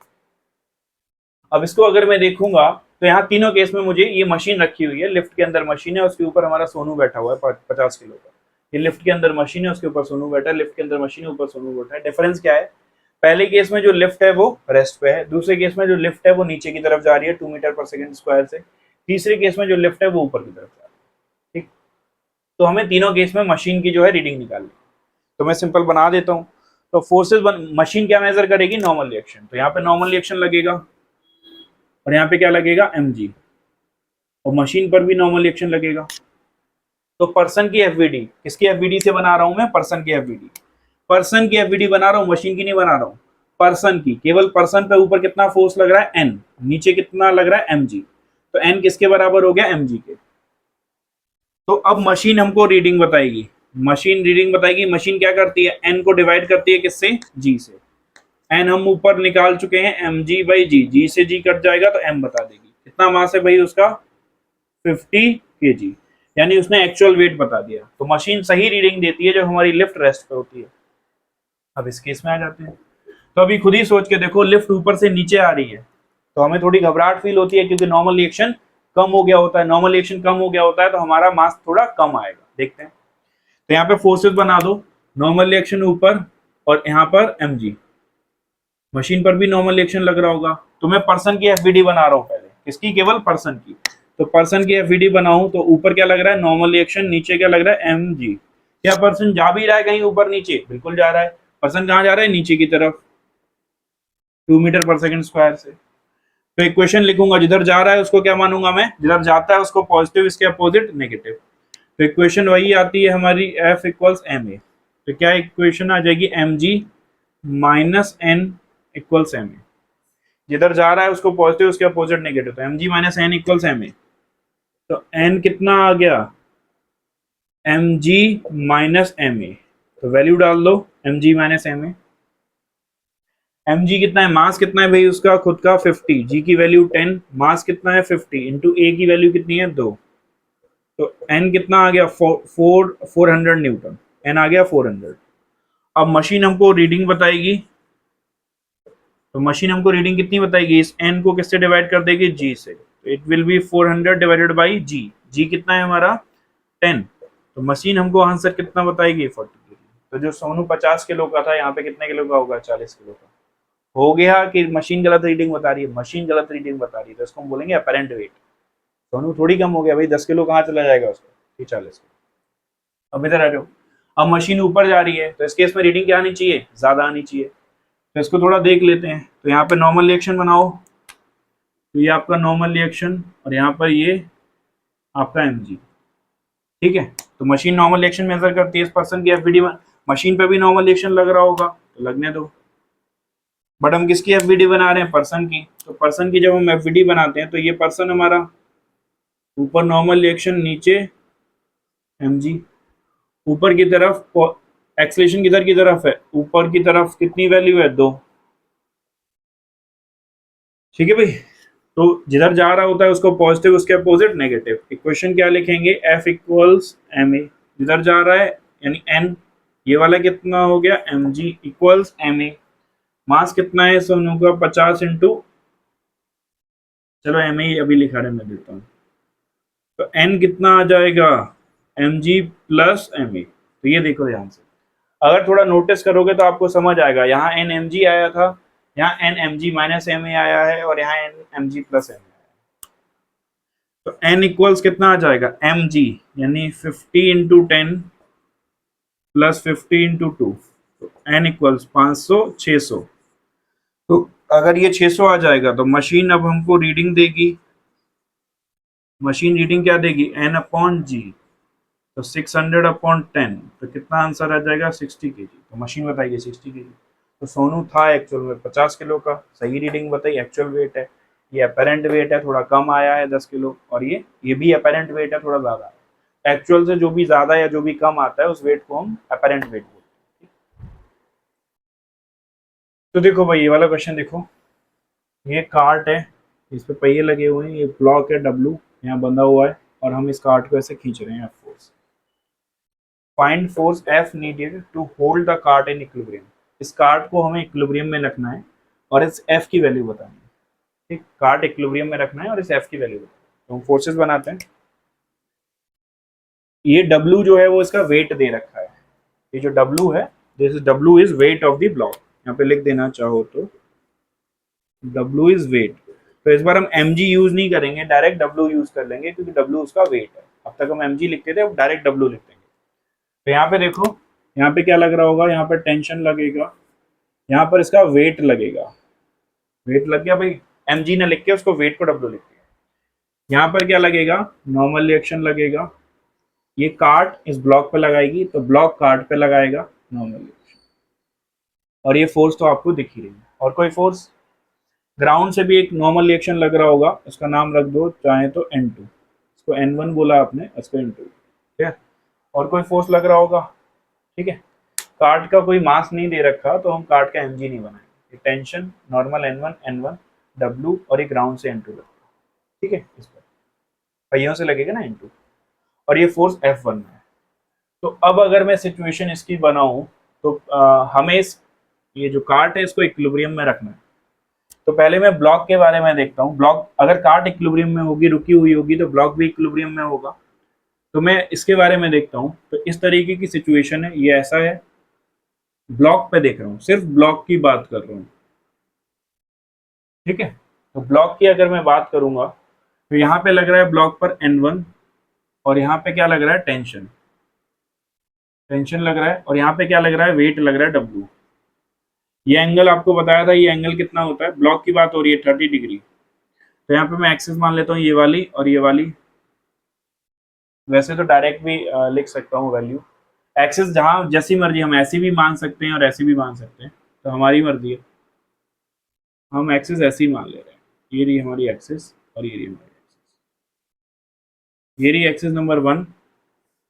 अब इसको अगर मैं देखूंगा, तो यहाँ तीनों केस में मुझे ये मशीन रखी हुई है, लिफ्ट के अंदर मशीन है, उसके ऊपर हमारा सोनू बैठा हुआ है 50 किलो का। ये लिफ्ट के अंदर मशीन है, उसके ऊपर सोनू बैठा है, लिफ्ट के अंदर मशीन है, ऊपर सोनू बैठा है। डिफरेंस क्या है, पहले केस में जो लिफ्ट है वो रेस्ट पे है, दूसरे केस में जो लिफ्ट है वो नीचे की तरफ जा रही है 2 मीटर पर सेकेंड स्क्वायर से, तीसरे केस में जो लिफ्ट है वो ऊपर की तरफ जा रही है। ठीक, तो हमें तीनों केस में मशीन की जो है रीडिंग निकालनी। तो मैं सिंपल बना देता हूँ। तो फोर्सेस मशीन क्या मेजर करेगी, नॉर्मल रिएक्शन। तो यहाँ पे नॉर्मल रिएक्शन लगेगा और यहाँ पे क्या लगेगा, mg, और मशीन पर भी नॉर्मल रिएक्शन लगेगा। तो पर्सन की एफवीडी, किसकी एफवीडी से बना रहा हूं मैं, पर्सन की एफवीडी। पर्सन की एफवीडी बना रहा हूं, मशीन की नहीं बना रहा हूं, पर्सन की। केवल पर्सन पे ऊपर कितना फोर्स लग रहा है, एन, नीचे कितना लग रहा है, mg। तो एन किसके बराबर हो गया, mg के। तो अब मशीन हमको रीडिंग बताएगी, मशीन रीडिंग बताएगी। मशीन क्या करती है, एन को डिवाइड करती है किससे, जी से। एन हम ऊपर निकाल चुके हैं, mg बाई जी, जी से जी कट जाएगा तो m बता देगी। कितना मास है भाई उसका, 50 kg, यानी उसने एक्चुअल वेट बता दिया। तो मशीन सही रीडिंग देती है जब हमारी लिफ्ट रेस्ट पे होती है। अब इस केस में आ जाते हैं। तो अभी खुद ही सोच के देखो, लिफ्ट ऊपर से नीचे आ रही है तो हमें थोड़ी घबराहट फील होती है, क्योंकि नॉर्मल रिएक्शन कम हो गया होता है। नॉर्मल रिएक्शन कम हो गया होता है तो हमारा मास थोड़ा कम आएगा। देखते हैं। तो यहाँ पे फोर्सेस बना दो, नॉर्मल रिएक्शन ऊपर और यहाँ पर mg। मशीन पर भी नॉर्मल रिएक्शन लग रहा होगा। तो मैं पर्सन की एफवीडी बना रहा हूँ पहले, किसकी, केवल पर्सन की। तो पर्सन की एफवीडी बनाऊं तो ऊपर क्या लग रहा है, नॉर्मल रिएक्शन, नीचे क्या लग रहा है, mg। क्या पर्सन जा भी रहा है कहीं ऊपर नीचे, बिल्कुल जा रहा है। पर्सन कहाँ जा रहा है, नीचे की तरफ, 2 मीटर पर सेकंड स्क्वायर से। तो इक्वेशन लिखूंगा, जिधर जा रहा है उसको क्या मानूंगा मैं, जिधर जाता है उसको पॉजिटिव, इसके अपोजिट नेगेटिव। तो इक्वेशन वही आती है हमारी, F इक्वल्स ma। तो क्या इक्वेशन आ जाएगी, mg minus n equals ma। जिधर जा रहा है उसको पॉजिटिव, उसके अपोजिट नेगेटिव। तो mg minus n equals ma। तो n कितना आ गया, mg माइनस ma। तो वैल्यू डाल दो, mg माइनस ma। mg कितना है, मास कितना है भाई उसका खुद का 50, g की वैल्यू 10, मास कितना है 50, इंटू a की वैल्यू कितनी है 2। तो n कितना आ गया, 400 न्यूटन, n आ गया 400। अब मशीन हमको रीडिंग बताएगी। तो मशीन हमको रीडिंग कितनी बताएगी, इस n को किससे डिवाइड कर देगी, g से। तो it will B 400 divided by g। g कितना है हमारा 10। तो मशीन हमको आंसर कितना बताएगी, 40 kg। तो जो सोनू 50 किलो का था, यहाँ पे कितने किलो का होगा, 40 किलो का। हो गया कि मशीन गलत रीडिंग बता रही है, मशीन गलत रीडिंग बता रही है, तो इसको हम बोलेंगे अपरेंट वेट। सोनू थोड़ी कम हो गया भाई, 10 किलो कहाँ चला जाएगा उसका, 40 किलो। अब इधर आ जाओ, अब मशीन ऊपर जा रही है तो इस केस में रीडिंग क्या आनी चाहिए, ज्यादा आनी चाहिए। तो इसको थोड़ा देख लेते हैं। तो यहाँ पे नॉर्मल रिएक्शन बनाओ, तो ये आपका नॉर्मल रिएक्शन और यहाँ पर ये आपका mg, ठीक है। तो मशीन नॉर्मल रिएक्शन मेजर करती है, इस पर्सन की एफवीडी मशीन पे भी नॉर्मल रिएक्शन लग रहा होगा तो लगने दो। बट हम किसकी एफवीडी बना रहे हैं, पर्सन की। तो पर्सन की जब हम एफवीडी बनाते हैं तो ये पर्सन हमारा, ऊपर नॉर्मल रिएक्शन, नीचे mg। ऊपर की तरफ एक्सलेशन किधर की तरफ है, ऊपर की तरफ कितनी वैल्यू है, 2, ठीक है भाई। तो जिधर जा रहा होता है उसको पॉजिटिव, उसके अपोजिट नेगेटिव। इक्वेशन क्या लिखेंगे, F इक्वल्स ma। जिधर जा रहा है यानी n, ये वाला कितना हो गया, mg इक्वल्स ma। मास कितना है सोनू का, 50 इंटू, चलो ma ही अभी लिखा रहे, मैं देता हूँ। तो n कितना आ जाएगा, mg प्लस ma। तो ये देखो ध्यान से, अगर थोड़ा नोटिस करोगे तो आपको समझ आएगा। यहाँ n mg आया था, यहाँ n mg माइनस ma आया है, और यहाँ n mg प्लस ma। तो n इक्वल्स कितना आ जाएगा, mg यानी 50 इंटू 10 प्लस 50 इंटू 2। तो n इक्वल्स 500, 600। तो अगर ये 600 आ जाएगा तो मशीन अब हमको रीडिंग देगी, मशीन रीडिंग क्या देगी, n अपॉन g। तो 600 अपॉन 10, तो कितना आंसर आ जाएगा, 60 kg। तो मशीन बताइए 60 kg। तो सोनू था एक्चुअल में 50 किलो का, सही रीडिंग बताई, एक्चुअल वेट है। ये अपेरेंट वेट है, थोड़ा कम आया है 10 किलो, और ये भी अपेरेंट वेट है, थोड़ा ज्यादा है। एक्चुअल से जो भी ज्यादा या जो भी कम आता है उस वेट को हम अपेरेंट वेट बोलते हैं। तो देखो भाई, ये वाला क्वेश्चन देखो, ये कार्ट है, इस पे पहिए लगे हुए हैं, ये ब्लॉक है W यहाँ बंधा हुआ है, और हम इस कार्ट को ऐसे खींच रहे हैं, force. Find force F needed to hold the cart in equilibrium. इस कार्ट को हमें इक्विलिब्रियम में रखना है और इस F की वैल्यू बतानी है, ठीक। कार्ट इक्विलिब्रियम में रखना है और इस F की वैल्यू बतानी है। तो हम फोर्सेस बनाते हैं। ये W जो है वो इसका वेट दे रखा है, ये जो W है, this is W is weight of the block. यहाँ पे लिख देना चाहो तो W इज वेट। तो इस बार हम mg यूज नहीं करेंगे, डायरेक्ट W यूज कर लेंगे, क्योंकि W उसका वेट है। अब तक हम mg लिखते थे, अब डायरेक्ट W लिख देंगे। तो यहाँ पे देखो, यहाँ पे क्या लग रहा होगा, यहाँ पे टेंशन लगेगा, यहाँ पर इसका वेट लगेगा, वेट लग गया भाई, mg ने लिख के उसको वेट को w लिख दिया। यहाँ पर क्या लगेगा, नॉर्मल रिएक्शन लगेगा, ये कार्ट इस ब्लॉक पे लगाएगी तो ब्लॉक कार्ट पे लगाएगा नॉर्मल रिएक्शन, और ये फोर्स तो आपको दिख ही रही है। और कोई फोर्स ग्राउंड से भी एक नॉर्मल रिएक्शन लग रहा होगा, उसका नाम रख दो चाहे तो N2, इसको N1 बोला आपने, इसको N2, ठीक है। और कोई फोर्स लग रहा होगा, ठीक है। कार्ट का कोई मास नहीं दे रखा तो हम कार्ट का mg नहीं बनाएंगे, टेंशन नॉर्मल N1 W और एक ग्राउंड से N2 लगेगा, ठीक है। इस पर पहियों से लगेगा ना N2, और ये फोर्स F1 में है। तो अब अगर मैं सिचुएशन इसकी बनाऊं तो हमें ये जो कार्ट है इसको इक्विलिब्रियम में रखना है। तो पहले मैं ब्लॉक के बारे में देखता हूँ, ब्लॉक अगर कार्ट इक्विलिब्रियम में होगी, रुकी हुई होगी, तो ब्लॉक भी इक्विलिब्रियम में होगा। तो मैं इसके बारे में देखता हूँ। तो इस तरीके की सिचुएशन है, ये ऐसा है, ब्लॉक पे देख रहा हूँ, सिर्फ ब्लॉक की बात कर रहा हूँ, ठीक है। तो ब्लॉक की अगर मैं बात करूंगा तो यहाँ पे लग रहा है ब्लॉक पर N1, और यहाँ पे क्या लग रहा है, टेंशन, टेंशन लग रहा है, और यहाँ पे क्या लग रहा है, वेट लग रहा है W। ये एंगल आपको बताया था, ये एंगल कितना होता है, ब्लॉक की बात हो रही है 30 डिग्री। तो यहाँ पे मैं एक्सिस मान लेता हूँ ये वाली और ये वाली, वैसे तो डायरेक्ट भी लिख सकता हूँ वैल्यू, एक्सिस जहाँ जैसी मर्जी, हम ऐसी भी मान सकते हैं और ऐसी भी मान सकते हैं, तो हमारी मर्जी है। हम एक्सिस ऐसी ही मान ले रहे हैं, ये रही हमारी एक्सिस और ये रही हमारी एक्सिस, ये रही एक्सिस नंबर 1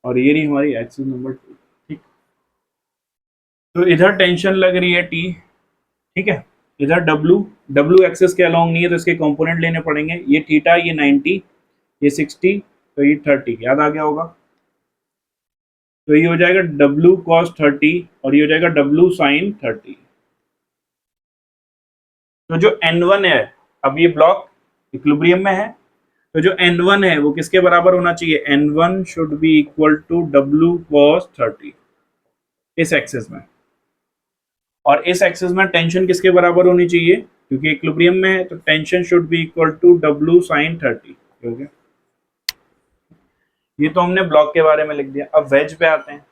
और ये रही हमारी एक्सिस नंबर 2, ठीक। तो इधर टेंशन लग रही है T, ठीक है। इधर W एक्सिस के अलोंग नहीं है तो इसके कंपोनेंट लेने पड़ेंगे, ये थीटा, ये 90, ये 60, तो ये 30, याद आ गया होगा। तो ये हो जाएगा W cos 30 और ये हो जाएगा W sin 30। तो जो N1 है, अब ये ब्लॉक इक्विलिब्रियम में है, तो जो N1 है वो किसके बराबर होना चाहिए, N1 should be equal to W cos 30 इस एक्सिस में। और इस एक्सिस में टेंशन किसके बराबर होनी चाहिए, क्योंकि इक्विलिब्रियम में है, तो tension should be equal to W sin 30, हो गया। ये तो हमने ब्लॉक के बारे में लिख दिया। अब वेज पे आते हैं,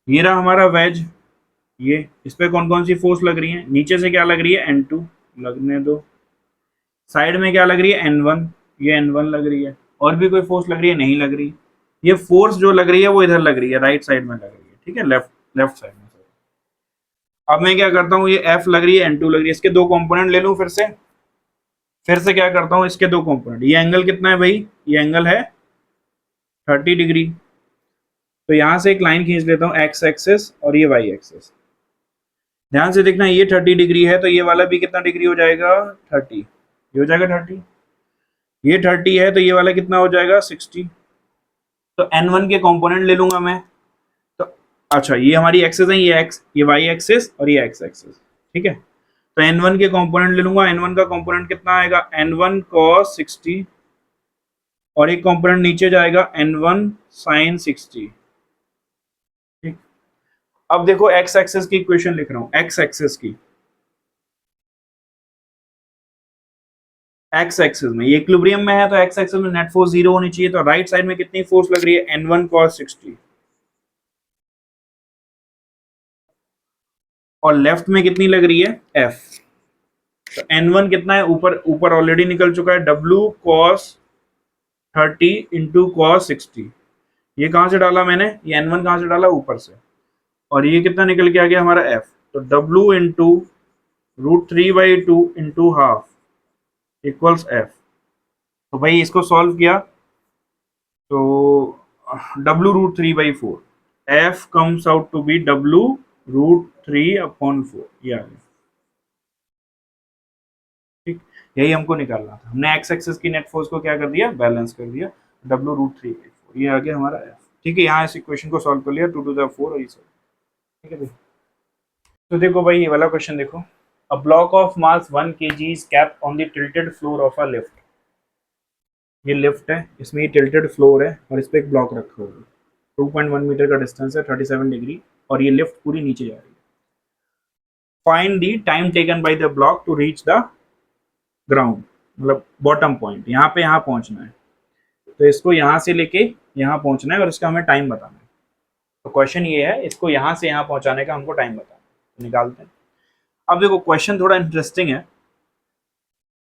ये रहा हमारा वेज, ये इस पे कौन कौन सी फोर्स लग रही है, नीचे से क्या लग रही है, N2 लगने दो, साइड में क्या लग रही है, N1, ये N1 लग रही है, और भी कोई फोर्स लग रही है, नहीं लग रही। ये फोर्स जो लग रही है वो इधर लग रही है, राइट साइड में लग रही है, ठीक है, लेफ्ट लेफ्ट साइड में। अब मैं क्या करता हूँ, ये F लग रही है, N2 लग रही है, इसके दो कंपोनेंट ले लूँ, फिर से क्या करता हूँ, इसके दो कंपोनेंट, ये एंगल कितना है भाई, ये एंगल है 30 डिग्री। तो यहां से एक लाइन खींच लेता हूँ, एक्स एक्सिस और ये वाई एक्सिस। ध्यान से देखना, ये 30 डिग्री है तो ये वाला भी कितना डिग्री हो जाएगा, 30, ये हो जाएगा 30। ये 30 है तो ये वाला कितना हो जाएगा, 60। तो N1 के कंपोनेंट ले लूंगा मैं। तो अच्छा, ये हमारी एक्सिस है, ये एक्स, ये वाई एक्सिस और ये एक्स एक्सिस, ठीक है। तो N1 के कंपोनेंट ले लूंगा, N1 का कंपोनेंट कितना आएगा, N1 cos 60, और एक कंपोनेंट नीचे जाएगा N1 sin 60, ठीक। अब देखो एक्स एक्सिस की इक्वेशन लिख रहा हूँ, एक्स एक्सिस की, एक्स एक्सिस में ये इक्विलिब्रियम में है तो एक्स एक्सिस में नेट फोर्स 0 होनी चाहिए। तो राइट साइड में कितनी फोर्स लग रही है, N1 cos 60, और लेफ्ट में कितनी लग रही है, F। तो N1 कितना है, ऊपर ऊपर ऑलरेडी निकल चुका है, W cos 30 इंटू cos 60। ये कहां से डाला मैंने, ये N1 कहां से डाला, ऊपर से, और ये कितना निकल के आ गया हमारा F। तो W into √3/2 into half equals F। तो भाई इसको सॉल्व किया तो W√3/4, F comes out to be W√3/4, ये आ गया, ठीक। यही हमको निकालना था, हमने एक्स एक्सिस की नेट फोर्स को क्या कर दिया, बैलेंस कर दिया, W√3/4, ये आ गया हमारा F, ठीक है। यहाँ इस इक्वेशन को सॉल्व कर लिया, 2⁴ और ये सब, ठीक है भाई। तो देखो भाई ये वाला क्वेश्चन देखो, a block of mass 1 kg is capped on the tilted floor of a lift. ये लिफ्ट है, इसमें ये टिल्टेड फ्लोर है और इस पे एक ब्लॉक रखा हुआ है, 2.1 मीटर का डिस्टेंस है, 37 डिग्री, और ये लिफ्ट पूरी नीचे जा रही है। Find the time taken by the block to reach the ground, मतलब बॉटम पॉइंट, यहाँ पहुंचना है। तो इसको यहाँ से लेके यहाँ पहुंचना है और इसका हमें टाइम बताना है। तो क्वेश्चन ये है, इसको यहाँ से यहाँ पहुंचाने का हमको टाइम बताना है, तो निकालते हैं। अब देखो क्वेश्चन थोड़ा इंटरेस्टिंग है।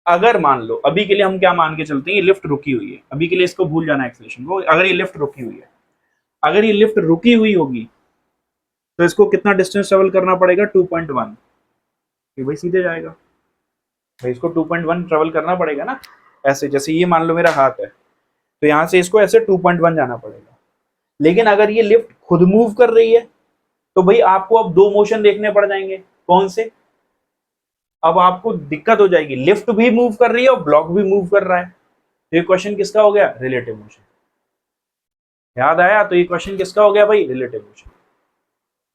अगर मान लो अभी के लिए हम क्या मान के चलते हैं, ये लिफ्ट रुकी हुई है, अभी के लिए इसको भूल जाना एक्सेलरेशन को। अगर ये लिफ्ट रुकी हुई है, अगर ये लिफ्ट रुकी हुई होगी तो इसको कितना डिस्टेंस ट्रेवल करना पड़ेगा, 2.1। ये भाई सीधे जाएगा भाई, इसको 2.1 ट्रेवल करना पड़ेगा ना। ऐसे जैसे ये मान लो मेरा हाथ है, तो यहां से इसको ऐसे 2.1 जाना पड़ेगा। लेकिन अगर ये लिफ्ट खुद मूव कर रही है तो भाई आपको अब दो मोशन देखने पड़ जाएंगे। कौन से? अब आपको दिक्कत हो जाएगी, लिफ्ट भी मूव कर रही है और ब्लॉक भी मूव कर रहा है। तो ये क्वेश्चन किसका हो गया, रिलेटिव मोशन। याद आया? तो ये क्वेश्चन किसका हो गया भाई, रिलेटिव मोशन।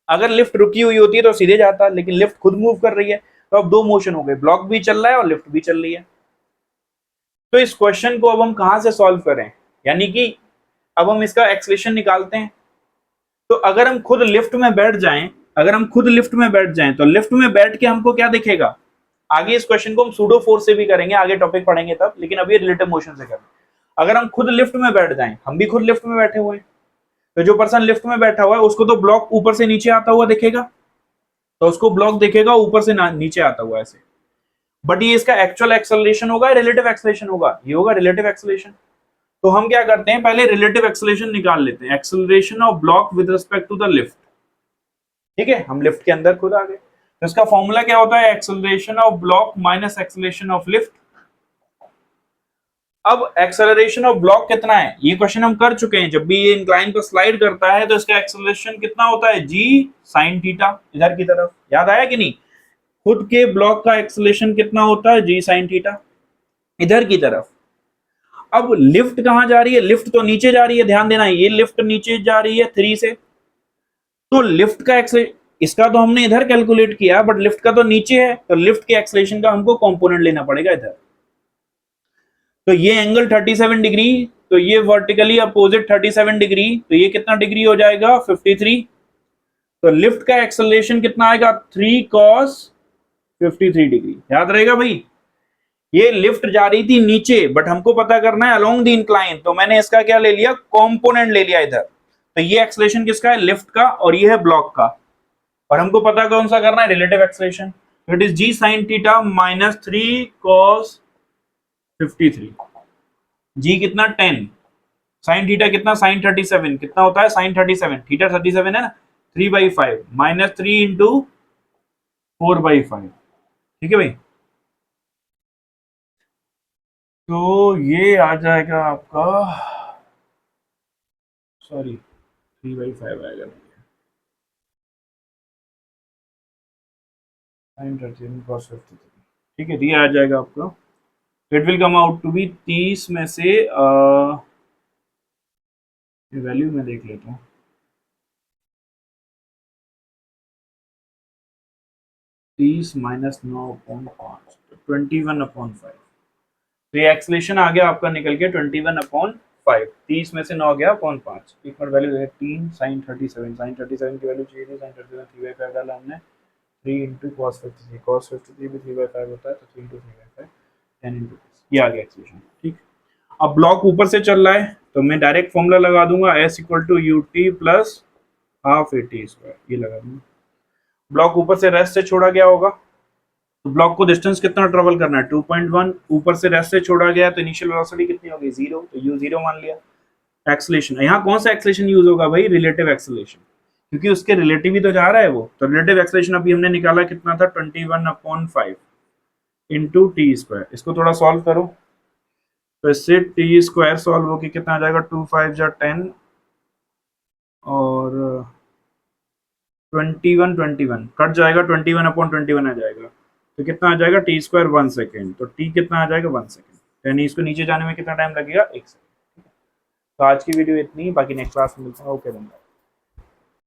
अगर लिफ्ट रुकी हुई होती है तो सीधे जाता, लेकिन लिफ्ट खुद मूव कर रही है तो अब दो मोशन हो गए, ब्लॉक भी चल रहा है और लिफ्ट भी चल रही है। तो इस क्वेश्चन को अब हम कहां से सॉल्व करें, यानी कि अब हम इसका एक्सलेशन निकालते हैं। तो अगर हम खुद लिफ्ट में बैठ जाएं, तो लिफ्ट में बैठ के हमको क्या दिखेगा, आगे इस क्वेश्चन को हम सूडो फोर्स से भी करेंगे, आगे टॉपिक पढ़ेंगे तब, लेकिन अभी रिलेटिव मोशन से करें। अगर हम खुद लिफ्ट में बैठ जाएं, हम भी खुद लिफ्ट में बैठे हुए हैं, तो जो पर्सन लिफ्ट में बैठा हुआ है उसको तो ब्लॉक ऊपर से नीचे आता हुआ दिखेगा, तो उसको ब्लॉक दिखेगा ऊपर से नीचे आता हुआ ऐसे। बट ये इसका एक्चुअल एक्सेलरेशन होगा, रिलेटिव एक्सेलरेशन होगा, ये होगा रिलेटिव एक्सेलरेशन। तो हम क्या करते हैं, पहले रिलेटिव एक्सेलरेशन निकाल लेते हैं, acceleration of block with respect to the lift. ठीक है, हम लिफ्ट के अंदर खुद आ गए, तो इसका फॉर्मूला क्या होता है, acceleration of block minus acceleration of lift. अब एक्सेलरेशन ऑफ ब्लॉक कितना है, ये क्वेश्चन हम कर चुके हैं। जब भी ये इंक्लाइन पर स्लाइड करता है तो इसका एक्सेलरेशन कितना होता है, जी साइन थीटा, इधर की तरफ। याद आया कि नहीं? खुद के ब्लॉक का एक्सेलरेशन कितना होता है, जी साइन थीटा, इधर की तरफ। अब लिफ्ट कहां जा रही है, लिफ्ट तो नीचे जा रही है, ध्यान देना, ये लिफ्ट नीचे जा रही है 3 से। तो लिफ्ट का एक्सेलरेशन, इसका तो हमने इधर कैलकुलेट किया, बट लिफ्ट का तो नीचे है, तो लिफ्ट के एक्सेलरेशन का हमको कंपोनेंट लेना पड़ेगा इधर। तो ये एंगल 37 डिग्री, तो ये वर्टिकली अपोजिट 37 डिग्री, तो ये कितना डिग्री हो जाएगा, 53। तो लिफ्ट का एक्सेलरेशन कितना आएगा, 3 cos 53 डिग्री। याद रहेगा भाई, ये लिफ्ट जा रही थी नीचे, बट हमको पता करना है अलोंग द इंक्लाइन, तो मैंने इसका क्या ले लिया, कंपोनेंट ले लिया इधर। तो ये एक्सेलरेशन किसका है, लिफ्ट का, और ये है ब्लॉक का, और हमको पता कौन सा करना है, relative acceleration. It is g sine theta minus 3 cos 53। G कितना, 10, साइन थीटा कितना, साइन 37 कितना होता है, साइन 37, थीटा 37 है ना, 3/5 माइनस 3 इंटू 4/5। ठीक है भाई, तो ये आ जाएगा आपका, सॉरी 3/5 आएगा, साइन 37 cos 53। ठीक है, ये आ जाएगा आपका। It will come out to be 30 में से वैल्यू में देख लेता हूँ, 30 माइनस 9/5, 21/5। तो ये एक्सलेशन आ गया आपका निकल के 21/5, 30 में से 9 गया अपॉन 5। एक बार वैल्यू देखें, 3 साइन 37, साइन 37 की वैल्यू चाहिए थी, साइन 37 3/5 डाला हमने, 3 इंटू कॉस 53, कॉस 53 भी 3/5 होता है, तो 3 इंटू 3/5, 10 इंटू, ये आ गया एक्सलेशन। ठीक, अब ब्लॉक ऊपर से चल रहा है, तो मैं डायरेक्ट फॉर्मूला लगा दूंगा, S equal to u t plus half AT square, ये लगा दूंगा। ब्लॉक ऊपर से रेस्ट से छोड़ा गया होगा, तो ब्लॉक को डिस्टेंस कितना ट्रेवल करना है, 2.1। ऊपर से रेस्ट से छोड़ा गया तो इनिशियल वेलोसिटी कितनी होगी, 0, तो u 0 मान लिया। एक्सेलरेशन, यहाँ कौन सा एक्सेलरेशन यूज होगा भाई, रिलेटिव एक्सेलरेशन, क्योंकि उसके रिलेटिव ही तो जा रहा है वो। तो रिलेटिव एक्सेलरेशन अभी हमने निकाला कितना था, 21/5 इंटू टी स्क्वायर। इसको थोड़ा सॉल्व करो, तो इससे टी स्क्वायर सॉल्व होकर कितना आ जाएगा, 2 5 जा 10 और 21 कट जाएगा, 21/21 आ जाएगा, तो कितना आ जाएगा, टी स्क्वायर 1 सेकेंड। तो टी कितना आ जाएगा, 1 सेकेंड, यानी इसको नीचे जाने में कितना टाइम लगेगा, 1 सेकेंड। तो आज की वीडियो इतनी, बाकी नेक्स्ट क्लास में मिलता है। ओके।